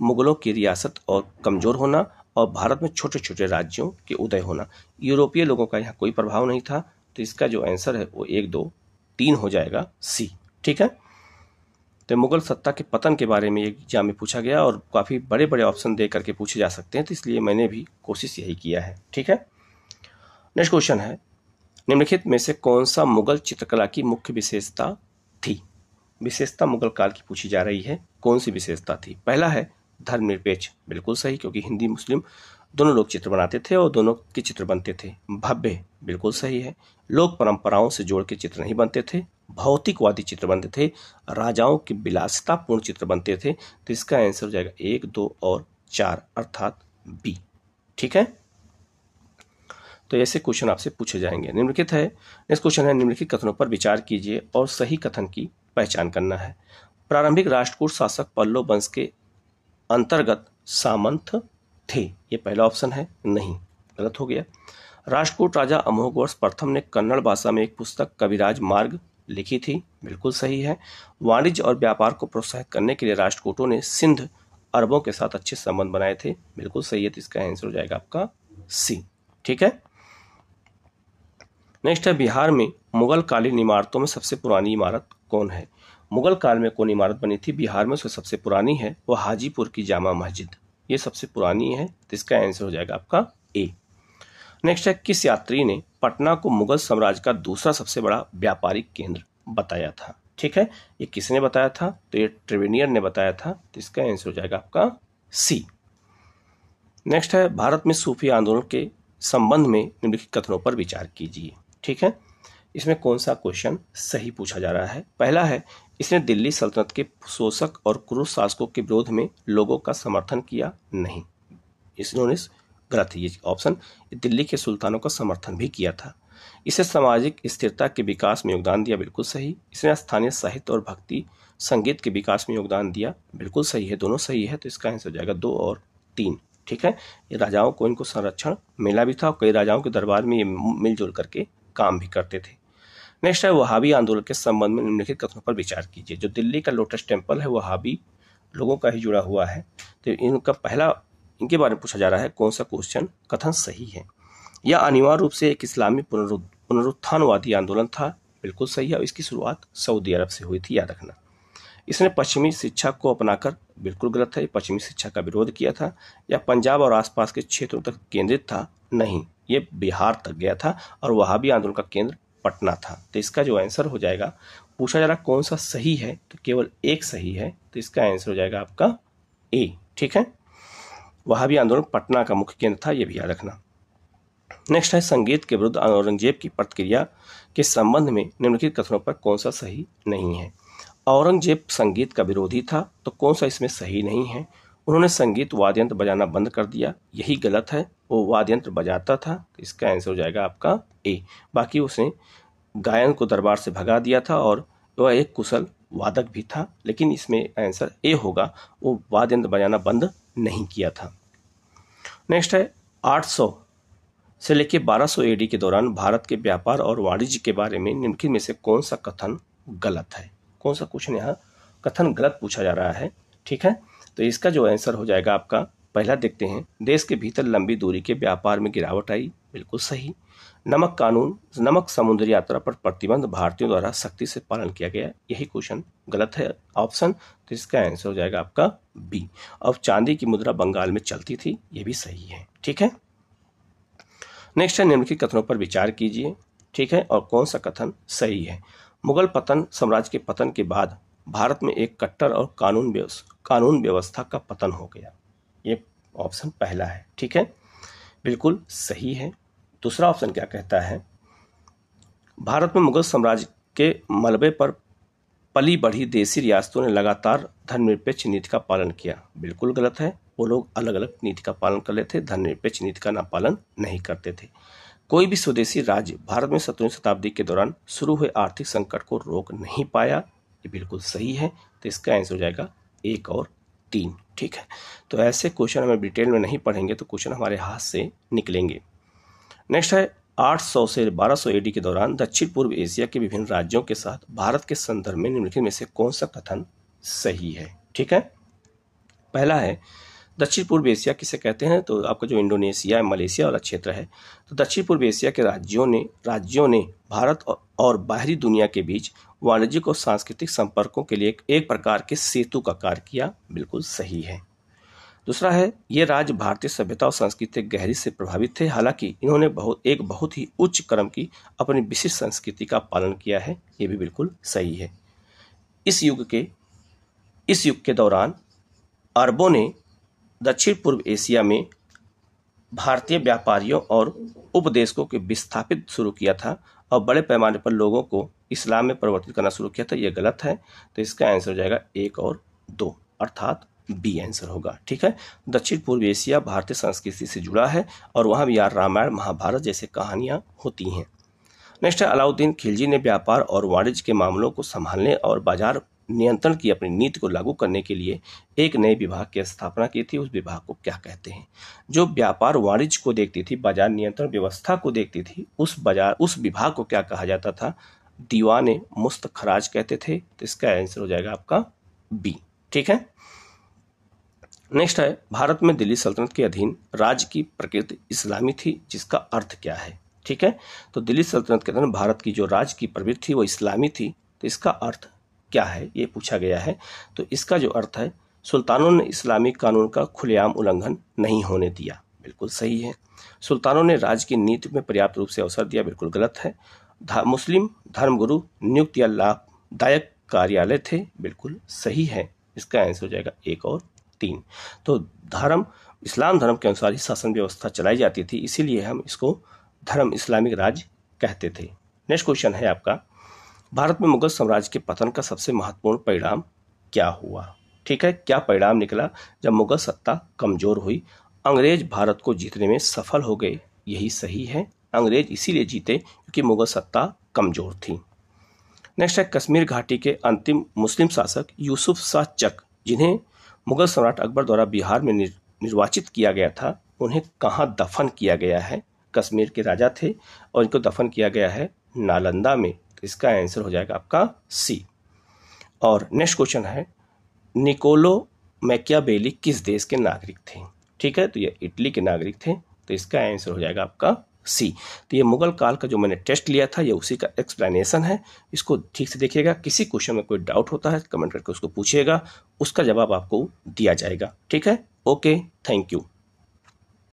मुगलों की रियासत और कमजोर होना और भारत में छोटे छोटे राज्यों के उदय होना। यूरोपीय लोगों का यहाँ कोई प्रभाव नहीं था। तो इसका जो आंसर है वो 1, 2, 3 हो जाएगा, सी। ठीक है, तो मुगल सत्ता के पतन के बारे में एग्जाम में पूछा गया और काफ़ी बड़े बड़े ऑप्शन दे करके पूछे जा सकते हैं, तो इसलिए मैंने भी कोशिश यही किया है। ठीक है। नेक्स्ट क्वेश्चन है, निम्नलिखित में से कौन सा मुगल चित्रकला की मुख्य विशेषता थी? विशेषता मुगल काल की पूछी जा रही है, कौन सी विशेषता थी? पहला है धर्मनिरपेक्ष, बिल्कुल सही, क्योंकि हिंदी मुस्लिम दोनों लोग चित्र बनाते थे और दोनों के चित्र बनते थे। भव्य, बिल्कुल सही है, लोक परंपराओं से जोड़ के चित्र नहीं बनते थे। भौतिकवादी चित्र बनते थे, राजाओं के विलासितापूर्ण चित्र बनते थे। तो इसका आंसर हो जाएगा 1, 2 और 4 अर्थात बी। ठीक है, तो ऐसे क्वेश्चन आपसे पूछे जाएंगे। निम्नलिखित है, नेक्स्ट क्वेश्चन है, निम्नलिखित कथनों पर विचार कीजिए और सही कथन की पहचान करना है। प्रारंभिक राष्ट्रकूट शासक पल्लव वंश के अंतर्गत सामंत थे, ये पहला ऑप्शन है, नहीं, गलत हो गया। राष्ट्रकूट राजा अमोघवर्ष प्रथम ने कन्नड़ भाषा में एक पुस्तक कविराज मार्ग लिखी थी, बिल्कुल सही है। वाणिज्य और व्यापार को प्रोत्साहित करने के लिए राष्ट्रकूटों ने सिंध अरबों के साथ अच्छे संबंध बनाए थे, बिल्कुल सही है। तो इसका आंसर हो जाएगा आपका सी। ठीक है, नेक्स्ट है, बिहार में मुगल कालीन इमारतों में सबसे पुरानी इमारत कौन है? मुगल काल में कौन इमारत बनी थी बिहार में, उससे सबसे पुरानी है वो हाजीपुर की जामा मस्जिद, ये सबसे पुरानी है। तो इसका आंसर हो जाएगा आपका ए। नेक्स्ट है, किस यात्री ने पटना को मुगल साम्राज्य का दूसरा सबसे बड़ा व्यापारिक केंद्र बताया था? ठीक है, ये किसने बताया था? तो ये ट्रेवेनियर ने बताया था। तो इसका आंसर हो जाएगा आपका सी। नेक्स्ट है, भारत में सूफी आंदोलन के संबंध में निम्नलिखित कथनों पर विचार कीजिए। ठीक है, इसमें कौन सा क्वेश्चन सही पूछा जा रहा है? पहला है, इसने दिल्ली सल्तनत के शोषक और क्रूर शासकों के विरोध में लोगों का समर्थन किया, नहीं, इसने गलत है ये ऑप्शन, दिल्ली के सुल्तानों का समर्थन भी किया था। इसे सामाजिक स्थिरता के विकास में योगदान दिया, बिल्कुल सही। इसने स्थानीय साहित्य और भक्ति संगीत के विकास में योगदान दिया, बिल्कुल सही है, दोनों सही है। तो इसका आंसर हो जाएगा 2 और 3। ठीक है, ये राजाओं को इनको संरक्षण मिला भी था और कई राजाओं के दरबार में ये मिलजुल करके काम भी करते थे। नेक्स्ट है, वहाबी आंदोलन के संबंध में निम्नलिखित कथनों पर विचार कीजिए। जो दिल्ली का लोटस टेम्पल है वहाबी लोगों का ही जुड़ा हुआ है, तो इनके बारे में पूछा जा रहा है कौन सा क्वेश्चन कथन सही है। यह अनिवार्य रूप से एक इस्लामी पुनरुत्थानवादी आंदोलन था, बिल्कुल सही है, और इसकी शुरुआत सऊदी अरब से हुई थी, याद रखना। इसने पश्चिमी शिक्षा को अपनाकर, बिल्कुल गलत है, पश्चिमी शिक्षा का विरोध किया था। या पंजाब और आसपास के क्षेत्रों तक केंद्रित था, नहीं, ये बिहार तक गया था और वहाबी आंदोलन का केंद्र पटना था। तो इसका जो आंसर हो जाएगा, पूछा जा रहा कौन सा सही है, तो केवल एक सही है। तो इसका आंसर हो जाएगा आपका ए। ठीक है, वहाबी आंदोलन पटना का मुख्य केंद्र था, यह भी याद रखना। नेक्स्ट है, संगीत के विरुद्ध औरंगजेब की प्रतिक्रिया के संबंध में निम्नलिखित कथनों पर कौन सा सही नहीं है? औरंगजेब संगीत का विरोधी था, तो कौन सा इसमें सही नहीं है? उन्होंने संगीत वाद्य यंत्र बजाना बंद कर दिया, यही गलत है, वो वाद्य यंत्र बजाता था। तो इसका आंसर हो जाएगा आपका ए। बाकी उसने गायन को दरबार से भगा दिया था और वह एक कुशल वादक भी था, लेकिन इसमें आंसर ए होगा, वो वाद्य यंत्र बजाना बंद नहीं किया था। नेक्स्ट है, 800 से लेकर 1200 एडी के दौरान भारत के व्यापार और वाणिज्य के बारे में निम्नलिखित में से कौन सा कथन गलत है? कौन सा क्वेश्चन यहाँ कथन गलत पूछा जा रहा है? ठीक है, तो इसका जो आंसर हो जाएगा आपका, पहला देखते हैं, देश के भीतर लंबी दूरी के व्यापार में गिरावट आई, बिल्कुल सही। नमक समुद्री यात्रा पर प्रतिबंध भारतीयों द्वारा सख्ती से पालन किया गया, यही क्वेश्चन गलत है ऑप्शन। तो इसका आंसर हो जाएगा आपका बी। अब चांदी की मुद्रा बंगाल में चलती थी, यह भी सही है। ठीक है, नेक्स्ट है, निम्नलिखित कथनों पर विचार कीजिए। ठीक है, और कौन सा कथन सही है? मुगल साम्राज्य के पतन के बाद भारत में एक कट्टर और कानून व्यवस्था का पतन हो गया, ये ऑप्शन पहला है। ठीक है, बिल्कुल सही है। दूसरा ऑप्शन क्या कहता है? भारत में मुगल साम्राज्य के मलबे पर पली बढ़ी देसी रियासतों ने लगातार धर्मनिरपेक्ष नीति का पालन किया, बिल्कुल गलत है, वो लोग अलग अलग नीति का पालन कर लेते थे, धर्मनिरपेक्ष नीति का पालन नहीं करते थे। कोई भी स्वदेशी राज्य भारत में 17वीं शताब्दी के दौरान शुरू हुए आर्थिक संकट को रोक नहीं पाया, ये बिल्कुल सही है। तो इसका आंसर हो जाएगा 1 और 3। ठीक है, तो ऐसे क्वेश्चन हमें डिटेल में नहीं पढ़ेंगे तो क्वेश्चन हमारे हाथ से निकलेंगे। नेक्स्ट है, 800 से 1200 एडी के दौरान दक्षिण पूर्व एशिया के विभिन्न राज्यों के साथ भारत के संदर्भ में निम्नलिखित में से कौन सा कथन सही है? ठीक है, पहला है, दक्षिण पूर्व एशिया किसे कहते हैं? तो आपका जो इंडोनेशिया, मलेशिया वाला क्षेत्र है, तो दक्षिण पूर्व एशिया के राज्यों ने भारत और बाहरी दुनिया के बीच वाणिज्यिक और सांस्कृतिक संपर्कों के लिए एक प्रकार के सेतु का कार्य किया, बिल्कुल सही है। दूसरा है, ये राज्य भारतीय सभ्यता और संस्कृति गहरी से प्रभावित थे, हालांकि इन्होंने बहुत ही उच्च क्रम की अपनी विशिष्ट संस्कृति का पालन किया है, ये भी बिल्कुल सही है। इस युग के दौरान अरबों ने दक्षिण पूर्व एशिया में भारतीय व्यापारियों और उपदेशकों के विस्थापित शुरू किया था और बड़े पैमाने पर लोगों को इस्लाम में परिवर्तित करना शुरू किया था। यह गलत है, तो इसका आंसर हो जाएगा 1 और 2, अर्थात बी आंसर होगा। ठीक है, दक्षिण पूर्व एशिया भारतीय संस्कृति से जुड़ा है और वहाँ भी यार रामायण महाभारत जैसे कहानियाँ होती हैं। नेक्स्ट है, अलाउद्दीन खिलजी ने व्यापार और वाणिज्य के मामलों को संभालने और बाजार नियंत्रण की अपनी नीति को लागू करने के लिए एक नए विभाग की स्थापना की थी। उस विभाग को क्या कहते हैं? जो व्यापार वाणिज्य को देखती थी, बाजार नियंत्रण व्यवस्था को देखती थी, उस विभाग को क्या कहा जाता था? दीवाने मुस्तखराज कहते थे। तो इसका आंसर हो जाएगा आपका बी। ठीक है, नेक्स्ट है, भारत में दिल्ली सल्तनत के अधीन राज्य की प्रकृति इस्लामी थी, जिसका अर्थ क्या है? ठीक है, तो दिल्ली सल्तनत के अधीन भारत की जो राज्य की प्रवृत्ति थी वो इस्लामी थी। तो इसका अर्थ क्या है, ये पूछा गया है। तो इसका जो अर्थ है, सुल्तानों ने इस्लामी कानून का खुलेआम उल्लंघन नहीं होने दिया। बिल्कुल सही है। सुल्तानों ने राज्य की नीति में पर्याप्त रूप से अवसर दिया। बिल्कुल गलत है। मुस्लिम धर्मगुरु नियुक्त या लाभदायक कार्यालय थे। बिल्कुल सही है। इसका आंसर हो जाएगा 1 और 3। तो इस्लाम धर्म के अनुसार ही शासन व्यवस्था चलाई जाती थी, इसीलिए हम इसको धर्म इस्लामिक राज्य कहते थे। नेक्स्ट क्वेश्चन है आपका, भारत में मुगल साम्राज्य के पतन का सबसे महत्वपूर्ण परिणाम क्या हुआ? ठीक है, क्या परिणाम निकला जब मुगल सत्ता कमजोर हुई? अंग्रेज भारत को जीतने में सफल हो गए। यही सही है, अंग्रेज इसीलिए जीते क्योंकि मुगल सत्ता कमजोर थी। नेक्स्ट है, कश्मीर घाटी के अंतिम मुस्लिम शासक यूसुफ शाह चक, जिन्हें मुगल सम्राट अकबर द्वारा बिहार में निर्वाचित किया गया था, उन्हें कहाँ दफन किया गया है? कश्मीर के राजा थे और इनको दफन किया गया है नालंदा में। तो इसका आंसर हो जाएगा आपका सी। और नेक्स्ट क्वेश्चन है, निकोलो मैकियावेली किस देश के नागरिक थे? ठीक है, तो ये इटली के नागरिक थे। तो इसका आंसर हो जाएगा आपका सी। तो ये मुगल काल का जो मैंने टेस्ट लिया था, ये उसी का एक्सप्लेनेशन है। इसको ठीक से देखिएगा। किसी क्वेश्चन में कोई डाउट होता है कमेंट करके उसको पूछिएगा, उसका जवाब आपको दिया जाएगा। ठीक है, ओके, थैंक यू।